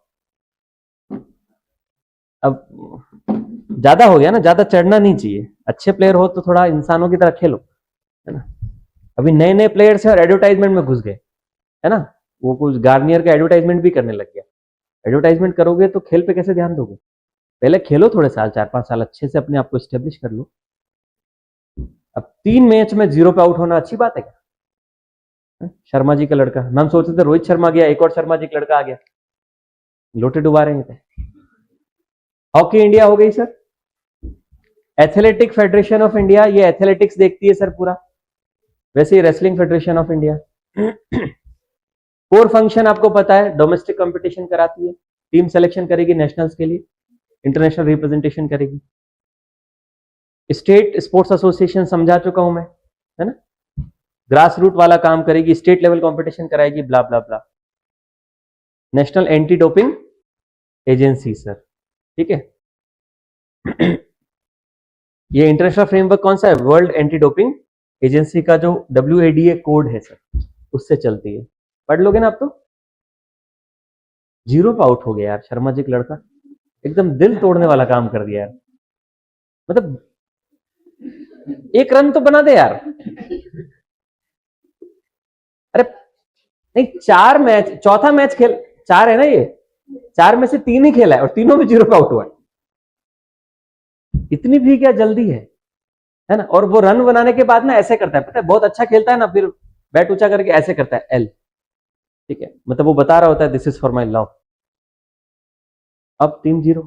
अब ज्यादा हो गया ना, ज्यादा चढ़ना नहीं चाहिए। अच्छे प्लेयर हो तो थोड़ा इंसानों की तरह खेलो, है ना। अभी नए नए प्लेयर्स हैं और एडवर्टाइजमेंट में घुस गए, है ना। वो कुछ गार्नियर का एडवर्टाइजमेंट भी करने लग गया। एडवर्टाइजमेंट करोगे तो खेल पे कैसे ध्यान दोगे? पहले खेलो थोड़े साल, 4-5 साल अच्छे से अपने आप को स्टेब्लिश कर लो। अब 3 मैच में 0 पे आउट होना अच्छी बात है क्या? शर्मा जी का लड़का, हम सोचते थे रोहित शर्मा गया, एक और शर्मा जी का लड़का आ गया, लोटे डुबा रहे थे। हॉकी इंडिया हो गई sir. Athletic federation of India, ये एथलेटिक्स देखती है सर पूरा, वैसे ही wrestling federation of India. Core function आपको पता है, डोमेस्टिक कंपटीशन कराती है, टीम सिलेक्शन करेगी नेशनल्स के लिए, इंटरनेशनल रिप्रेजेंटेशन करेगी। स्टेट स्पोर्ट्स एसोसिएशन समझा चुका हूं मैं, है ना। ग्रास रूट वाला काम करेगी, स्टेट लेवल कंपटीशन कराएगी, blah blah blah. National anti doping agency sir, ठीक है। ये इंटरनेशनल फ्रेमवर्क कौन सा है? वर्ल्ड एंटी डोपिंग एजेंसी का जो WADA कोड है सर, उससे चलती है। पढ़ लोगे ना आप तो। 0 पे आउट हो गया यार शर्मा जी का लड़का, एकदम दिल तोड़ने वाला काम कर दिया यार। मतलब 1 रन तो बना दे यार। अरे नहीं, 4 मैच, चौथा मैच खेल, 4 है ना ये, 4 में से 3 ही खेला है और तीनों में 0 पे आउट हुआ है। इतनी भी क्या जल्दी है ना। और वो रन बनाने के बाद ना ऐसे करता है, पता है, बहुत अच्छा खेलता है ना, फिर बैट ऊंचा करके ऐसे करता है, L, ठीक है, मतलब वो बता रहा होता है this is for my love. अब 3-0।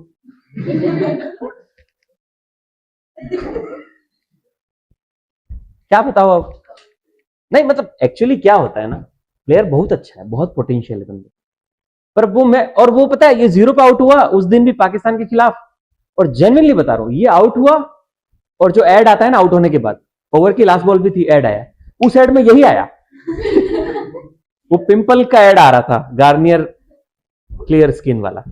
क्या बताओ अब? नहीं मतलब एक्चुअली क्या होता है ना, प्लेयर बहुत अच्छा है, बहुत पोटेंशियल है बंदे, पर वो मैं, और वो पता है ये 0 पे आउट हुआ उस दिन भी पाकिस्तान के खिलाफ, और जेन्युइनली बता रहा हूं, ये आउट हुआ, और जो एड आता है ना आउट होने के बाद, ओवर की लास्ट बॉल भी थी, एड आया, उस एड में यही आया। वो पिंपल का एड आ रहा था, गार्नियर क्लियर स्किन वाला।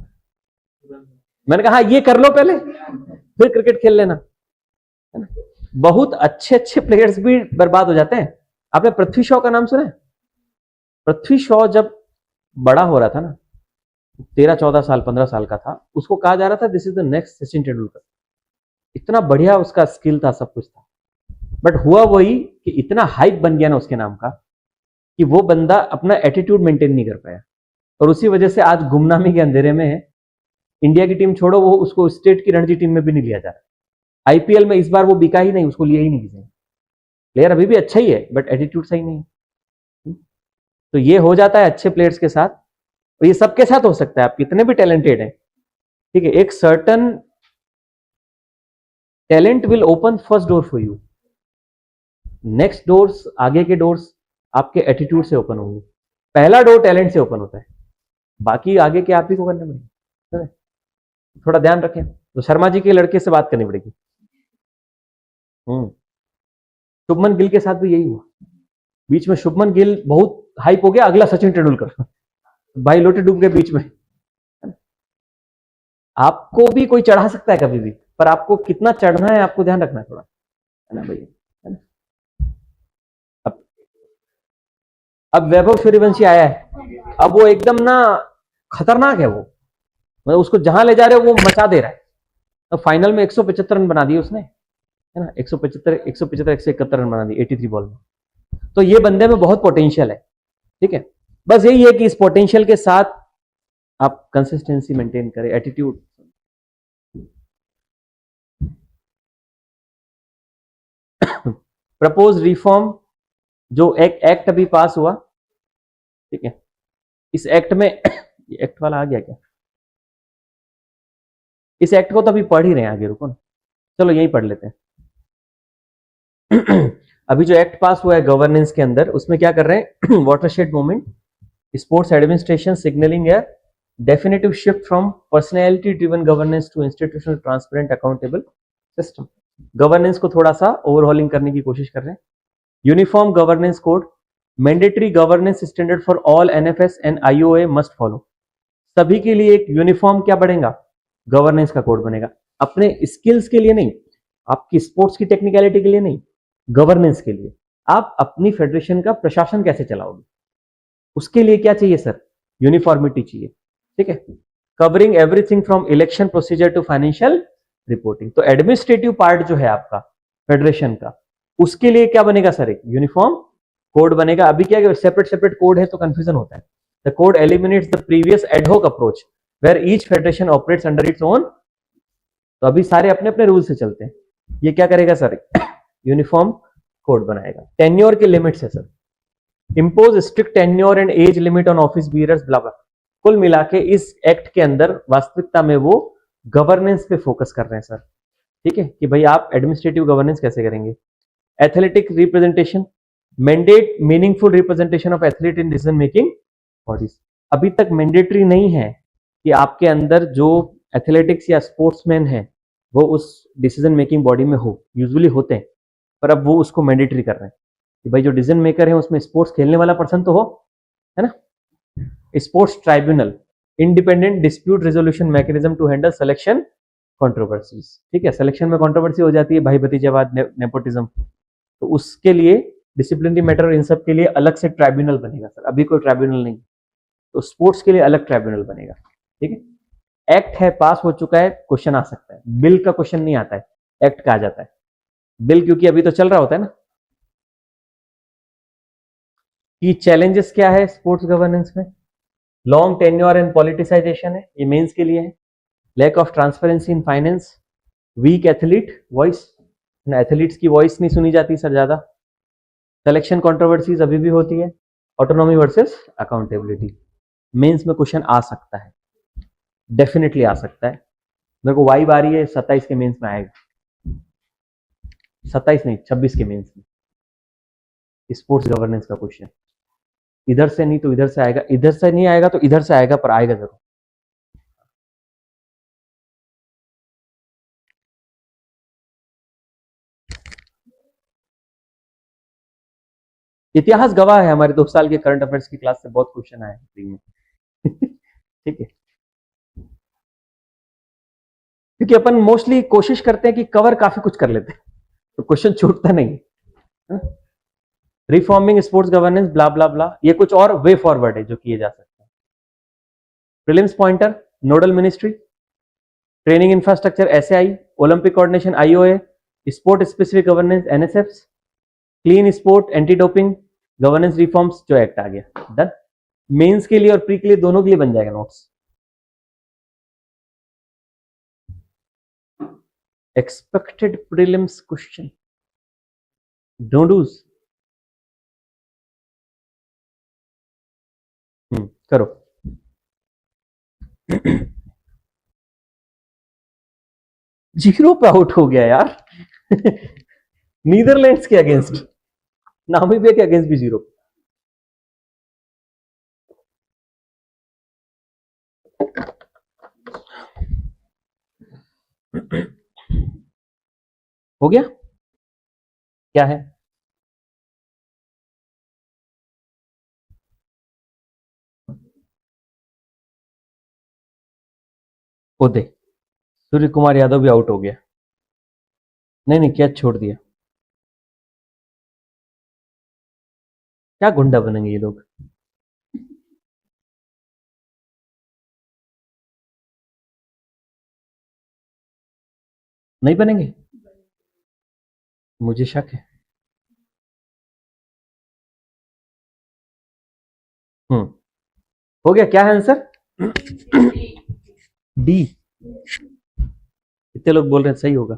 मैंने कहा ये कर लो पहले, फिर क्रिकेट खेल लेना। बहुत अच्छे अच्छे प्लेयर्स भी बर्बाद हो जाते हैं। आपने पृथ्वी शॉ का नाम सुना है? पृथ्वी शॉ जब बड़ा हो रहा था ना, 13-14 साल, 15 साल का था, उसको कहा जा रहा था this is the next Sachin Tendulkar. इतना बढ़िया उसका स्किल था, सब कुछ था, बट हुआ वही कि इतना हाइप बन गया ना उसके नाम का कि वो बंदा अपना एटीट्यूड मेंटेन नहीं कर पाया, और उसी वजह से आज गुमनामी के अंधेरे में है। इंडिया की टीम छोड़ो, वो उसको स्टेट की रणजी टीम में भी नहीं लिया जा रहा। IPL में इस बार वो बिका ही नहीं, उसको लिया ही नहीं किसी ने। प्लेयर अभी भी अच्छा ही है बट एटीट्यूड सही नहीं है। तो ये हो जाता है अच्छे प्लेयर्स के साथ, और ये सबके साथ हो सकता है, आप कितने भी टैलेंटेड हैं, ठीक है, एक certain talent will open first door for you, next doors, आगे के डोर्स आपके एटीट्यूड से ओपन होंगे। पहला डोर टैलेंट से ओपन होता है, बाकी आगे के आप ही को करने पड़ेगा। थोड़ा ध्यान रखें। तो शर्मा जी के लड़के से बात करनी पड़ेगी। शुभमन गिल के साथ भी यही हुआ, बीच में शुभमन गिल बहुत हाइप हो गया, अगला सचिन तेंदुलकर, भाई लोटे डूब गए बीच में। आपको भी कोई चढ़ा सकता है कभी भी, पर आपको कितना चढ़ना है आपको ध्यान रखना है थोड़ा, है ना भैया, है ना। अब वैभव सूर्यवंशी आया है, अब वो एकदम ना खतरनाक है, वो मतलब उसको जहां ले जा रहे हो वो मचा दे रहा है। तो फाइनल में 175 रन बना दिए उसने, है ना, 171 रन बना दिए 83 बॉल में। तो ये बंदे में बहुत पोटेंशियल है, ठीक है। बस यही है कि इस पोटेंशियल के साथ आप कंसिस्टेंसी मेंटेन करें, एटीट्यूड। प्रपोज रिफॉर्म, जो एक एक्ट अभी पास हुआ, ठीक है, इस एक्ट में ये एक्ट वाला आ गया क्या? इस एक्ट को तो अभी पढ़ ही रहे हैं, आगे रुको ना, चलो यही पढ़ लेते हैं। अभी जो एक्ट पास हुआ है गवर्नेंस के अंदर, उसमें क्या कर रहे हैं, watershed movement, sports administration signalling है definitive shift from personality driven governance to institutional transparent accountable system. Governance को थोड़ा सा ओवरहॉलिंग करने की कोशिश कर रहे हैं। Uniform governance code, mandatory governance standard for all NFS and IOA must follow. सभी के लिए एक यूनिफॉर्म क्या बढ़ेगा, गवर्नेंस का कोड बनेगा, अपने स्किल्स के लिए नहीं, आपकी स्पोर्ट्स की टेक्निकलिटी के लिए नहीं, गवर्नेंस के लिए। आप अपनी फेडरेशन का प्रशासन कैसे चलाओगे, उसके लिए क्या चाहिए सर, यूनिफॉर्मिटी चाहिए, ठीक है। Covering everything from election procedure to financial reporting. तो एडमिनिस्ट्रेटिव पार्ट जो है आपका फेडरेशन का, उसके लिए क्या बनेगा सर, एक यूनिफॉर्म कोड बनेगा। अभी क्या सेपरेट सेपरेट कोड है तो कंफ्यूजन होता है। The code eliminates the previous ad hoc approach where each federation operates under its own. तो अभी सारे अपने अपने रूल से चलते हैं, ये क्या करेगा सर, यूनिफॉर्म कोड बनाएगा। टेन्योर के लिमिट्स है sir, impose strict tenure and age limit on office bearers blah blah. कुल मिला के इस एक्ट के अंदर वास्तविकता में वो गवर्नेंस पे फोकस कर रहे हैं सर, ठीक है, कि भाई आप एडमिनिस्ट्रेटिव गवर्नेंस कैसे करेंगे। Athletic representation, mandate meaningful representation of athlete in decision making bodies. अभी तक मैंडेटरी नहीं है कि आपके अंदर जो एथलेटिक्स या स्पोर्ट्समैन है वो उस डिसीजन मेकिंग बॉडी में हो, यूजुअली होते हैं, पर अब वो उसको मैंडेटरी कर रहे हैं कि भाई जो डिसीजन मेकर है उसमें स्पोर्ट्स खेलने वाला पर्सन तो हो, है ना। Sports tribunal, independent dispute resolution mechanism to handle selection controversies, ठीक है, सिलेक्शन में कंट्रोवर्सी हो जाती है, भाई भतीजावाद, नेपोटिज्म, तो उसके लिए डिसिप्लिनरी मैटर, इन सब के लिए अलग से ट्राइब्यूनल बनेगा सर, अभी कोई ट्राइब्यूनल नहीं, तो स्पोर्ट्स के लिए अलग ट्राइब्यूनल बनेगा, ठीक है। एक्ट है, पास हो चुका है, क्वेश्चन आ सकता है, बिल का क्वेश्चन नहीं आता है, एक्ट का आ जाता है। बिल क्योंकि अभी तो चल रहा होता है ना। कि चैलेंजेस क्या है स्पोर्ट्स गवर्नेंस में, लॉन्ग टेन्योर एंड पॉलिटिसाइजेशन है, ये मेंस के लिए है। Lack of transparency in finance, weak athlete voice, athletes की वॉइस नहीं सुनी जाती सर ज्यादा। सिलेक्शन कंट्रोवर्सीज अभी भी होती है। ऑटोनॉमी वर्सेस अकाउंटेबिलिटी, मेंस में क्वेश्चन आ सकता है, डेफिनेटली आ सकता है। मेरे को वाइब आ रही है 27 के मेंस में आएगा, 27 नहीं 26 के मेंस में स्पोर्ट्स गवर्नेंस का क्वेश्चन। इधर से नहीं तो इधर से आएगा, इधर से नहीं आएगा तो इधर से आएगा, पर आएगा जरूर। इतिहास गवाह है, हमारे 2 साल के करंट अफेयर्स की क्लास से बहुत क्वेश्चन आए फ्री में ठीक है, क्योंकि अपन मोस्टली कोशिश करते हैं कि कवर काफी कुछ कर लेते हैं, तो क्वेश्चन छूटता नहीं। रिफॉर्मिंग स्पोर्ट्स गवर्नेंस ब्ला ब्ला ब्ला, ये कुछ और वे फॉरवर्ड है जो किए जा सकते हैं। Prelims pointer, nodal ministry, training infrastructure SAI, Olympic coordination IOA, sport specific governance NSF, clean sport, anti doping, governance reforms, जो एक्ट आ गया, डन। मेंस के लिए और प्री के लिए दोनों के लिए बन जाएगा notes. Expected prelims question, don't करो जीरो पे आउट हो गया यार नीदरलैंड्स के अगेंस्ट, नामीबिया के अगेंस्ट भी जीरो। हो गया? क्या है? उदय, सूर्य कुमार यादव भी आउट हो गया। नहीं नहीं, कैच छोड़ दिया। क्या गुंडा बनेंगे ये लोग। नहीं बनेंगे, मुझे शक है। हम्म, हो गया। क्या है आंसर? डी। इतने लोग बोल रहे हैं सही होगा।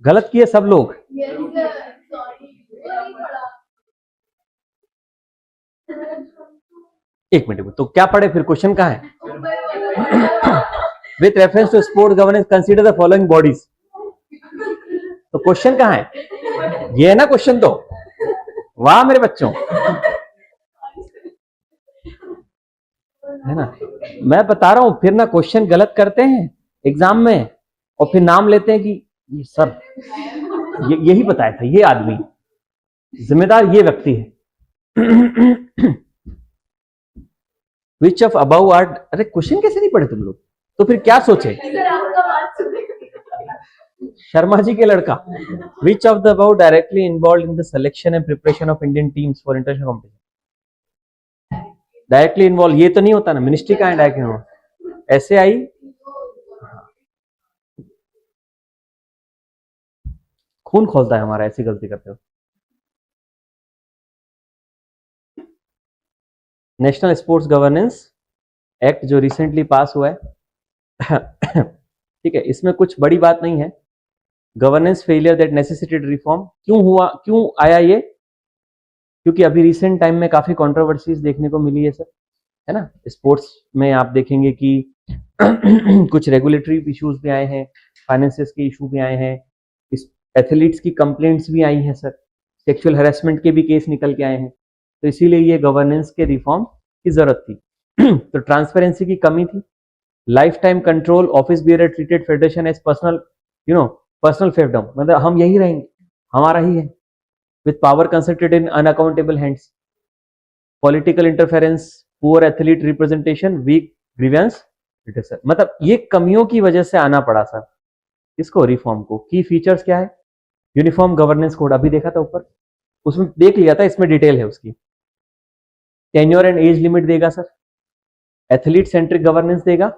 गलत किए सब लोग। एक मिनट, तो क्या पढ़े फिर? क्वेश्चन कहाँ है? With reference to sport governance consider the following bodies. तो क्वेश्चन कहाँ है? ये है ना क्वेश्चन तो। वाह मेरे बच्चों, है ना। मैं बता रहा हूं, फिर ना क्वेश्चन गलत करते हैं एग्जाम में और फिर नाम लेते हैं कि ये सर यही बताया था, ये आदमी जिम्मेदार, ये व्यक्ति है। विच ऑफ अबाउ आर, अरे क्वेश्चन कैसे नहीं पढ़े तुम लोग? तो फिर क्या सोचे? शर्मा जी के लड़का। Which of the above directly involve in the selection and preparation of Indian teams for international competition? Directly involve ये तो नहीं होता ना, मिनिस्ट्री का है डायरेक्टली इन्वॉल्व। ऐसे आई। खून खोलता है हमारा ऐसी गलती करते हो। नेशनल स्पोर्ट्स गवर्नेंस एक्ट जो रिसेंटली पास हुआ है, ठीक है, इसमें कुछ बड़ी बात नहीं है। गवर्नेंस फेलियर दैट नेसेसिटेड रिफॉर्म, क्यों हुआ, क्यों आया ये? क्योंकि अभी रिसेंट टाइम में काफी कंट्रोवर्सीज देखने को मिली है सर, है ना। स्पोर्ट्स में आप देखेंगे कि कुछ रेगुलेटरी इश्यूज भी आए हैं, फाइनेंसिस के इशू भी आए हैं, एथलीट्स की कंप्लेंट्स भी आई हैं सर, सेक्सुअल हैरेसमेंट के भी केस निकल के आए हैं। तो इसीलिए ये गवर्नेंस के रिफॉर्म की जरूरत थी। तो ट्रांसपेरेंसी की कमी थी, life time control, office bear treated federation as personal, personal fiefdom, मतलब हम यही रहेंगे, हमारा ही है, with power concentrated in unaccountable hands, political interference, poor athlete representation, weak grievance, मतलब ये कमियों की वजह से आना पड़ा सर इसको, रिफॉर्म को। की फीचर्स क्या है? यूनिफॉर्म गवर्नेंस कोड, अभी देखा था ऊपर, उसमें देख लिया था, इसमें डिटेल है उसकी। टेन्योर एंड एज लिमिट देगा सर, एथलीट सेंट्रिक गवर्नेंस देगा,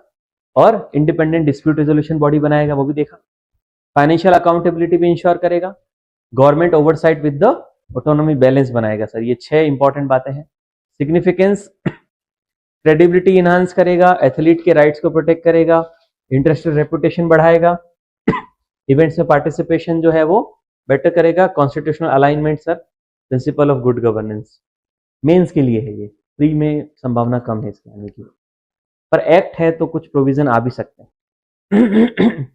और इंडिपेंडेंट डिस्प्यूट रेजोल्यूशन बॉडी बनाएगा, वो भी देखा। फाइनेंशियल अकाउंटेबिलिटी भी इंश्योर करेगा, government oversight with the autonomy balance बनाएगा सर। ये 6 इंपॉर्टेंट बातें हैं। सिग्निफिकेंस, क्रेडिबिलिटी इनहांस करेगा, एथलीट के राइट्स को प्रोटेक्ट करेगा, इंटरेस्टेड रेपुटेशन बढ़ाएगा, इवेंट्स में पार्टिसिपेशन जो है वो बेटर करेगा, constitutional alignment sir, principle of good governance. Mains के लिए है ये, प्री में संभावना कम है इसके आने की, पर एक्ट है तो कुछ प्रोविजन आ भी सकते हैं।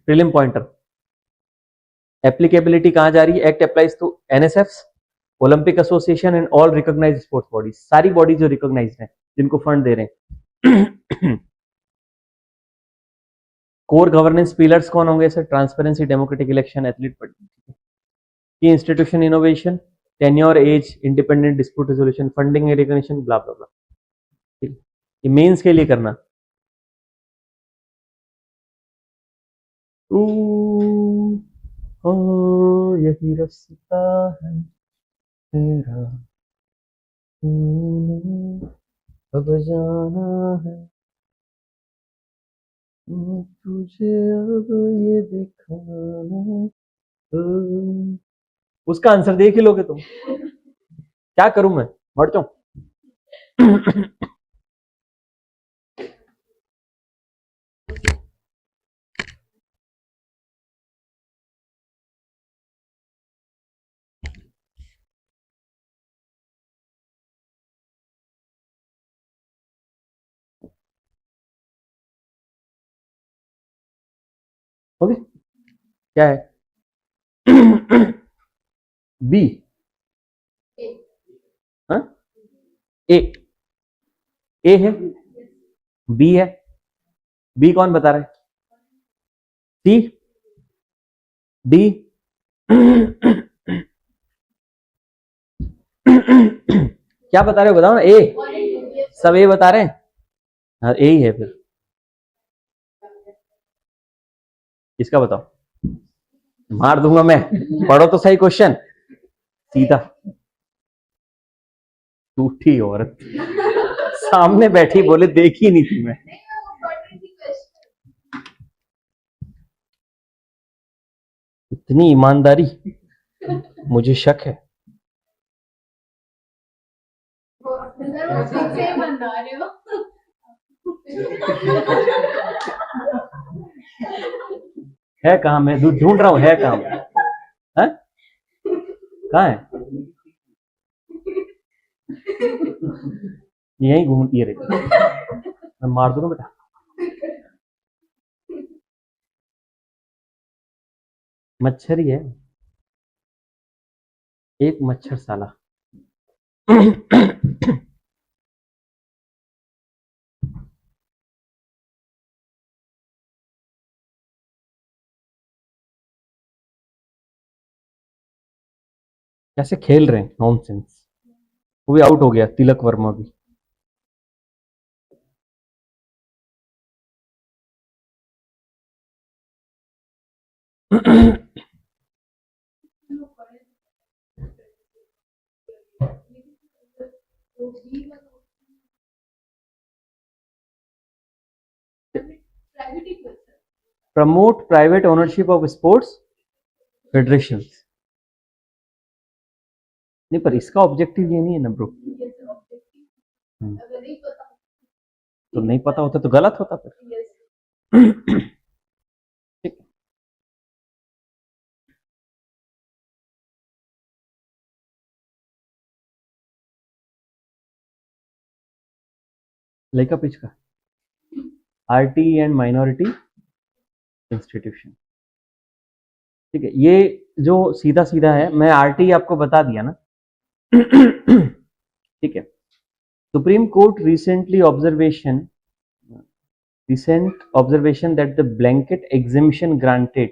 प्रीलिम पॉइंटर, एप्लीकेबिलिटी कहां जा रही है? Act applies to NSF, Olympic association and all recognised sports bodies, सारी बॉडी जो रिकॉग्नाइज्ड है, जिनको फंड दे रहे हैं। कोर गवर्नेंस पिलर्स कौन होंगे sir? Transparency, democratic election, athlete, की institution innovation, tenure, age, independent dispute resolution, funding recognition, blah blah blah. ठीक, ये मेंस के लिए करना। ओ यही रास्ता है तेरा, अब जाना है तुझे, अब ये दिखाना है। उसका आंसर देख ही लोगे तुम। क्या करूं मैं, बढ़ जाऊं? ओके, क्या है? बी, हाँ, ए, ए है, बी है, बी कौन बता रहा है, सी, डी, क्या बता रहे हो बताओ ना, ए, सब ए बता रहे हैं, हाँ ए ही है फिर, इसका बताओ, मार दूंगा मैं, पढ़ो तो सही क्वेश्चन, सीधा, झूठी औरत, सामने बैठी बोले देखी नहीं थी मैं, इतनी ईमानदारी, मुझे शक है, है कहाँ, मैं ढूंढ रहा हूँ, है कहाँ, है कहाँ है, यही घूमती है, मैं मार दूंगा बेटा, मच्छर ही है, एक मच्छर साला, कैसे खेल रहे हैं, नॉनसेंस, वो भी आउट हो गया, तिलक वर्मा भी, promote private ownership of sports federation, नहीं पर इसका ऑब्जेक्टिव ये नहीं है ना ब्रो, तो नहीं पता होता तो गलत होता फिर, ठीक, लेका पिछका, आरटी एंड माइनॉरिटी इंस्टीट्यूशन, ठीक है, ये जो सीधा सीधा है, मैं आरटी आपको बता दिया ना, ठीक है, supreme court recent observation that the blanket exemption granted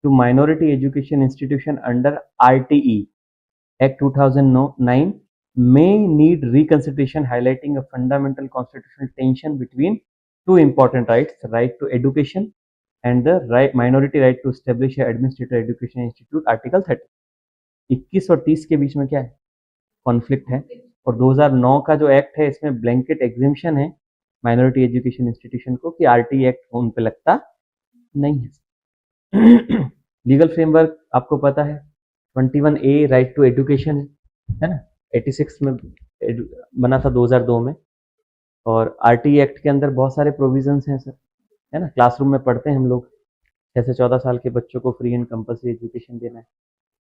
to minority education institution under RTE Act 2009 may need reconsideration, highlighting a fundamental constitutional tension between two important rights, the right to education and the minority right to establish an administrative education institute, Article 30. 21 और 30 के बीच में क्या है, conflict है, और 2009 का जो act है इसमें ब्लैंकेट एग्जिम्पशन है माइनॉरिटी एजुकेशन इंस्टीट्यूशन को कि आरटी एक्ट उन पे लगता नहीं है। लीगल फ्रेमवर्क आपको पता है, 21A राइट टू एजुकेशन है ना, 86 में बना था 2002 में, और आरटी एक्ट के अंदर बहुत सारे प्रोविजंस हैं सर, है ना, क्लासरूम में पढ़ते हैं हम लोग, 6 से 14 साल के बच्चों को फ्री एंड कंपल्सरी एजुकेशन देना है,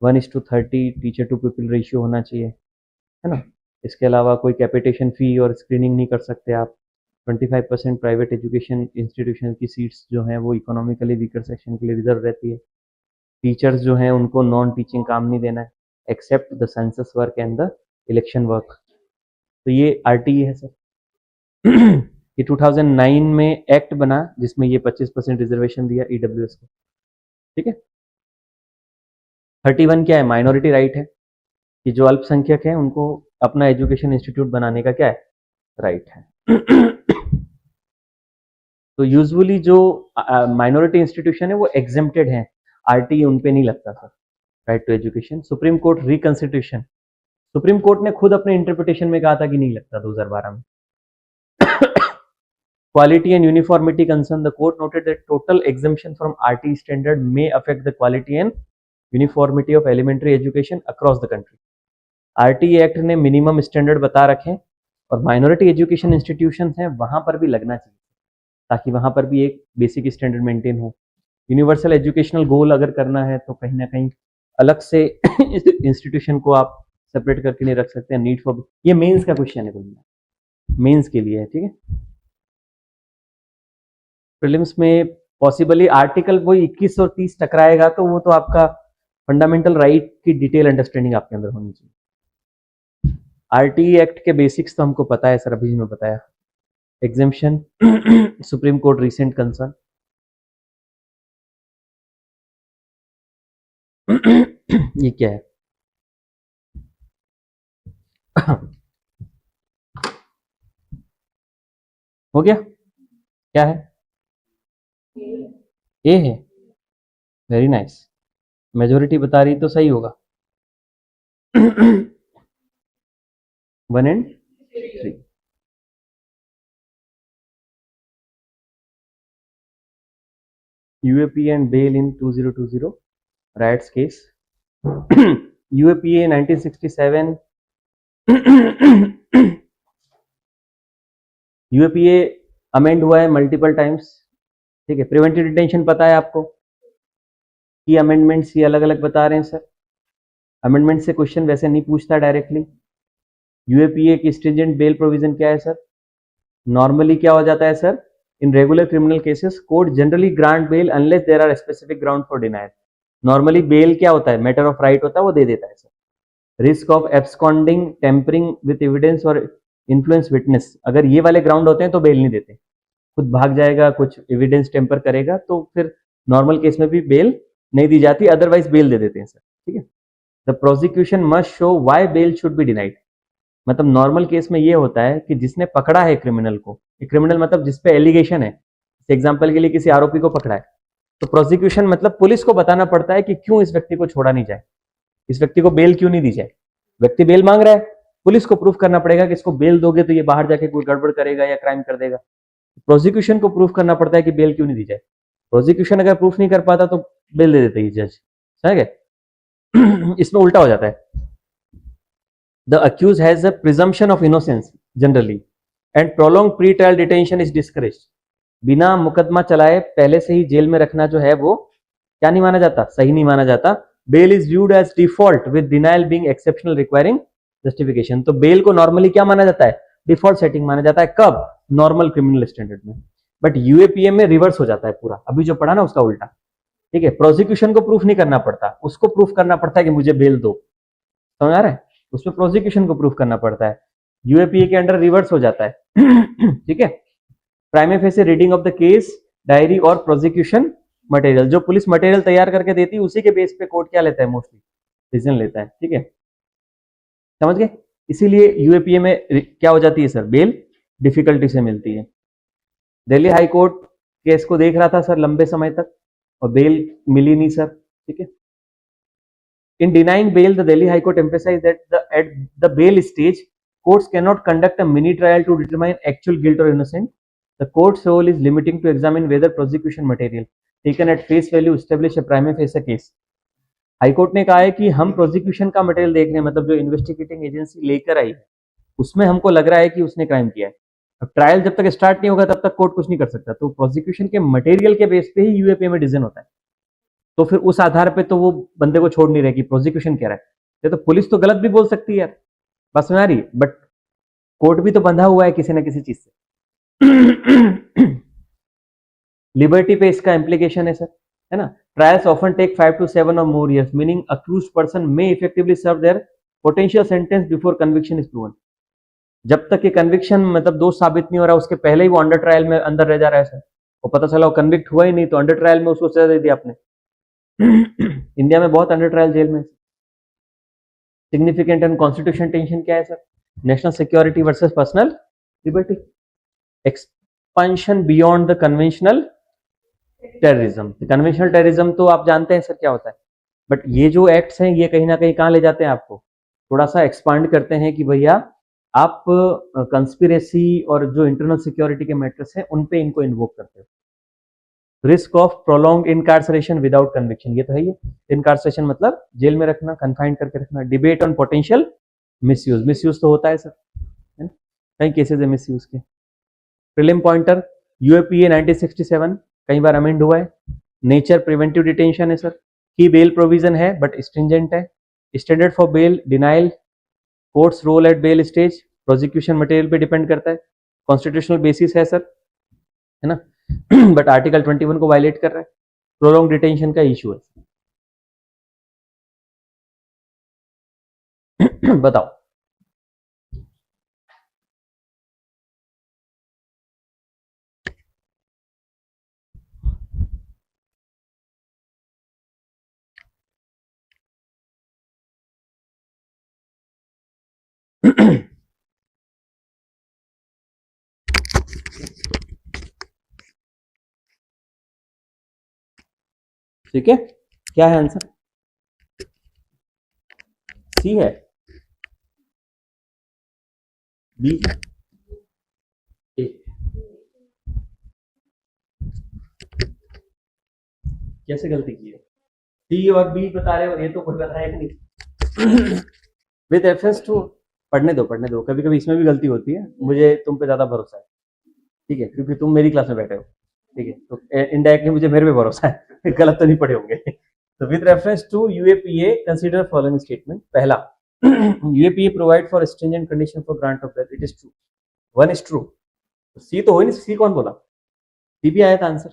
1:30 टीचर टू पीपल रेशियो होना चाहिए, है ना, इसके अलावा कोई कैपिटेशन फी और स्क्रीनिंग नहीं कर सकते आप, 25% प्राइवेट एजुकेशन इंस्टीट्यूशन की सीट्स जो हैं वो इकोनॉमिकली वीकर सेक्शन के लिए रिजर्व रहती है, टीचर्स जो हैं उनको नॉन टीचिंग काम नहीं देना है except the census work and the election work, तो ये आरटीई है सर। ये 2009 में एक्ट बना जिसमें ये 25% रिजर्वेशन दिया ईडब्ल्यूएस को, ठीक है। 31 क्या है, माइनॉरिटी राइट है कि जो अल्पसंख्यक है उनको अपना एजुकेशन इंस्टीट्यूट बनाने का क्या है, राइट है। तो यूजुअली जो माइनॉरिटी इंस्टीट्यूशन है वो एग्जेम्प्टेड है, आरटी उन पे नहीं लगता था, right to education. Supreme court reconsideration, supreme court ने खुद अपने इंटरप्रिटेशन में कहा था कि नहीं लगता 2012 में। Quality and uniformity concern, the court noted that total exemption from RT standard may affect the quality and uniformity of elementary education across the country. RT act ने मिनिमम स्टैंडर्ड बता रखे और माइनॉरिटी एजुकेशन इंस्टीट्यूशन हैं वहां पर भी लगना चाहिए ताकि वहां पर भी एक बेसिक स्टैंडर्ड मेंटेन हो। यूनिवर्सल एजुकेशनल गोल अगर करना है तो कहीं ना कहीं अलग से इंस्टीट्यूशन को आप सेपरेट करके नहीं रख सकते। नीड फॉर, ये मेंस का क्वेश्चन है, मेंस के लिए है, ठीक है। प्रीलिम्स में पॉसिबली आर्टिकल वो 21 और 30 टकराएगा तो वो तो आपका फंडामेंटल राइट की डिटेल अंडरस्टैंडिंग आपके अंदर होनी चाहिए। आरटीई एक्ट के बेसिक्स तो हमको पता है सर, अभी मैं बताया। Exemption, supreme court recent concern. ये क्या है? हो गया? क्या है? ए है। Very nice. मेजोरिटी बता रही तो सही होगा। 1 and 3। UAPA and bail in 2020 riots case। UAPA 1967। UAPA amend हुआ है मल्टीपल टाइम्स, ठीक है। प्रिवेंटिव डिटेंशन पता है आपको कि अमेंडमेंट्स ये अलग अलग बता रहे हैं सर। अमेंडमेंट से क्वेश्चन वैसे नहीं पूछता डायरेक्टली। यूएपीए की स्ट्रिंजेंट बेल प्रोविजन क्या है सर? नॉर्मली क्या हो जाता है sir? In regular criminal cases court generally grant bail unless there are specific ground for denial. Normally bail क्या होता है? मैटर ऑफ राइट होता है, वो दे देता है sir. Risk of absconding, tampering with evidence और इन्फ्लुएंस विटनेस, अगर ये वाले ग्राउंड होते हैं तो बेल नहीं देते। खुद भाग जाएगा, कुछ एविडेंस टेम्पर करेगा, तो फिर नॉर्मल केस में भी बेल नहीं दी जाती, अदरवाइज बेल दे देते हैं सर, ठीक है। The prosecution must show why bail should be denied. मतलब नॉर्मल केस में ये होता है कि जिसने पकड़ा है क्रिमिनल को, क्रिमिनल मतलब जिसपे एलिगेशन है, एग्जाम्पल के लिए किसी आरोपी को पकड़ा है, तो प्रोसिक्यूशन मतलब पुलिस को बताना पड़ता है कि क्यों इस व्यक्ति को छोड़ा नहीं जाए, इस व्यक्ति को बेल क्यों नहीं दी जाए। व्यक्ति बेल मांग रहा है, पुलिस को प्रूफ करना पड़ेगा कि इसको बेल दोगे तो ये बाहर जाके कोई गड़बड़ करेगा या क्राइम कर देगा। प्रोसिक्यूशन को प्रूफ करना पड़ता है कि बेल क्यों नहीं दी जाए। प्रोसिक्यूशन अगर प्रूफ नहीं कर पाता तो बेल दे देते हैं जज, समझ गए? इसमें उल्टा हो जाता है। The accused has a presumption of innocence generally and prolonged pre trial detention is discouraged. बिना मुकदमा चलाए पहले से ही जेल में रखना जो है वो क्या नहीं माना जाता? सही नहीं माना जाता। Bail is viewed as default with denial being exceptional requiring justification. तो बेल को नॉर्मली क्या माना जाता है? डिफॉल्ट सेटिंग माना जाता है। कब? नॉर्मल क्रिमिनल स्टैंडर्ड में। बट यूएपीए में रिवर्स हो जाता है पूरा, अभी जो पढ़ा ना उसका उल्टा, ठीक है। प्रोसिक्यूशन को प्रूफ नहीं करना पड़ता, उसको प्रूफ करना पड़ता है कि मुझे बेल दो, समझ आ रहा है? उसमें प्रोसिक्यूशन को प्रूफ करना पड़ता है। यूएपीए के अंडर रिवर्स हो जाता है। ठीक है। Prima facie reading of the case diary और प्रोसिक्यूशन मटेरियल, जो पुलिस मटेरियल तैयार करके देती है उसी के बेस पे कोर्ट क्या लेता है? मोस्टली डिसीजन लेता है, ठीक है। समझ गए? इसीलिए यूएपीए में क्या हो जाती है सर? बेल डिफिकल्टी से मिलती है। दिल्ली हाई कोर्ट केस को देख रहा था सर लंबे समय तक और बेल मिली नहीं सर, ठीक है। In denying bail, the Delhi High Court emphasized that at the bail stage, courts cannot conduct a mini trial to determine actual guilt or innocence. The court's role is limiting to examine whether prosecution material taken at face value establish a prima facie case. High court ने कहा है कि हम prosecution का material देख रहे हैं, मतलब जो इन्वेस्टिगेटिंग एजेंसी लेकर आई है उसमें हमको लग रहा है कि उसने क्राइम किया है। अब ट्रायल जब तक स्टार्ट नहीं होगा तब तक कोर्ट कुछ नहीं कर सकता। तो प्रोसिक्यूशन के मटेरियल के बेस पे ही यूएपीए में डिसीजन होता है। तो फिर उस आधार पे तो वो बंदे को छोड़ नहीं रहे कि प्रोसिक्यूशन कह रहा है। ये तो पुलिस तो गलत भी बोल सकती है यार, बस में आ रही, बट कोर्ट भी तो बंधा हुआ है किसी ना किसी चीज से। लिबर्टी पे इसका इम्प्लीकेशन है सर, है ना। ट्रायल्स ऑफन टेक 5 to 7 और more years, meaning accused person may effectively serve their potential sentence before conviction is proven. जब तक ये कन्विक्शन मतलब दोष साबित नहीं हो रहा उसके पहले ही वो अंडर ट्रायल में अंदर रह जा रहा है सर, वो पता चला वो कन्विक्ट हुआ ही नहीं तो अंडर ट्रायल में उसको सजा दे दिया आपने। इंडिया में बहुत अंडर ट्रायल जेल में। सिग्निफिकेंट एंड कॉन्स्टिट्यूशन टेंशन क्या है sir? National security versus personal liberty. Expansion beyond the conventional terrorism. Conventional terrorism तो आप जानते हैं सर क्या होता है, बट ये जो एक्ट्स हैं ये कहीं ना कहीं कहाँ ले जाते हैं आपको? थोड़ा सा एक्सपांड करते हैं कि भैया आप कंस्पिरेसी और जो इंटरनल सिक्योरिटी के मैटर्स हैं उन पे इनको इन्वोक करते हो। Risk of prolong इनकार्सरेशन without conviction, ये तो है ही। इनकार्सरेशन मतलब जेल में रखना, कन्फाइंड करके रखना। Debate on potential misuse, misuse तो होता है सर, है ना, कई केसेस है मिसयूज के। प्रीलिम पॉइंटर, यूएपीए 1967 कई बार अमेंड हुआ है। नेचर प्रिवेंटिव डिटेंशन है सर, की बेल प्रोविजन है बट स्ट्रिंजेंट है। Standard for bail denial, court's role at bail stage, prosecution material पे डिपेंड करता है। कॉन्स्टिट्यूशनल बेसिस है सर, है ना, बट आर्टिकल 21 को वायलेट कर रहा है। प्रोलॉन्ग डिटेंशन का इशू है। बताओ। ठीक है, क्या है आंसर? सी है? बी? ए? कैसे गलती की है? सी और बी बता रहे हो, ये तो कोई बताया नहीं। विद रेफरेंस टू, पढ़ने दो, कभी कभी इसमें भी गलती होती है, मुझे तुम पे ज्यादा भरोसा है, ठीक है, क्योंकि तुम मेरी क्लास में बैठे हो, ठीक है, तो इनडायरेक्टली मुझे मेरे पे भरोसा है। गलत तो नहीं पढ़े होंगे। तो with reference to UAPA consider following statement. पहला, UAPA provide for stringent condition for grant of death, it is true, one is true. See तो हो ही नहीं, सी कौन बोला? सी भी आया था आंसर,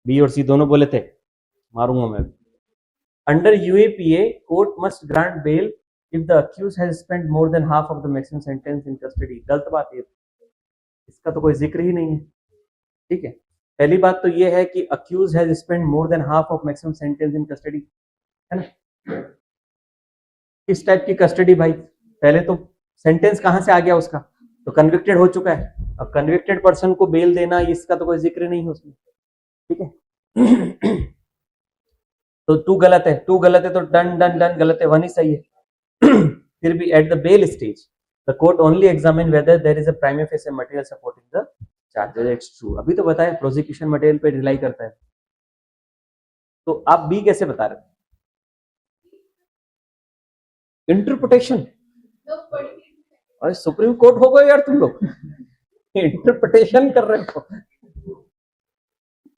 बी और सी दोनों बोले थे, मारूंगा मैं। Under UAPA court must grant bell if the accused has spent more than half of the maximum sentence in custody। गलत बात है, इसका तो कोई जिक्र ही नहीं है, ठीक है। पहली बात तो ये है कि accused has spend more than half of maximum sentence in custody, है ना। किस टाइप की कस्टडी भाई? पहले तो सेंटेंस कहां से आ गया उसका, तो कन्विक्टेड हो चुका है। अब कन्विक्टेड पर्सन को बेल देना, इसका तो कोई जिक्र नहीं है उसमें, ठीक है। तो टू गलत है, टू गलत है, तो डन डन डन गलत है, वन ही सही है। फिर भी at the bail stage the court only examine whether there is a primary face material supporting the charges, it's true. अभी तो बताया प्रोसिक्यूशन मटेरियल पे रिलाई करता है, तो आप बी कैसे बता रहे? इंटरप्रिटेशन? अरे सुप्रीम कोर्ट हो गए यार तुम लोग, इंटरप्रिटेशन कर रहे हो।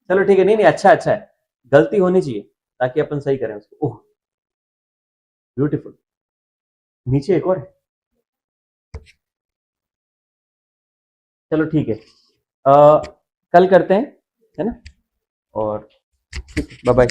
चलो ठीक है, नहीं नहीं, अच्छा अच्छा है, गलती होनी चाहिए ताकि अपन सही करें उसको। ओह ब्यूटीफुल, नीचे एक और है, चलो ठीक है, कल करते हैं, है ना, और बाय बाय।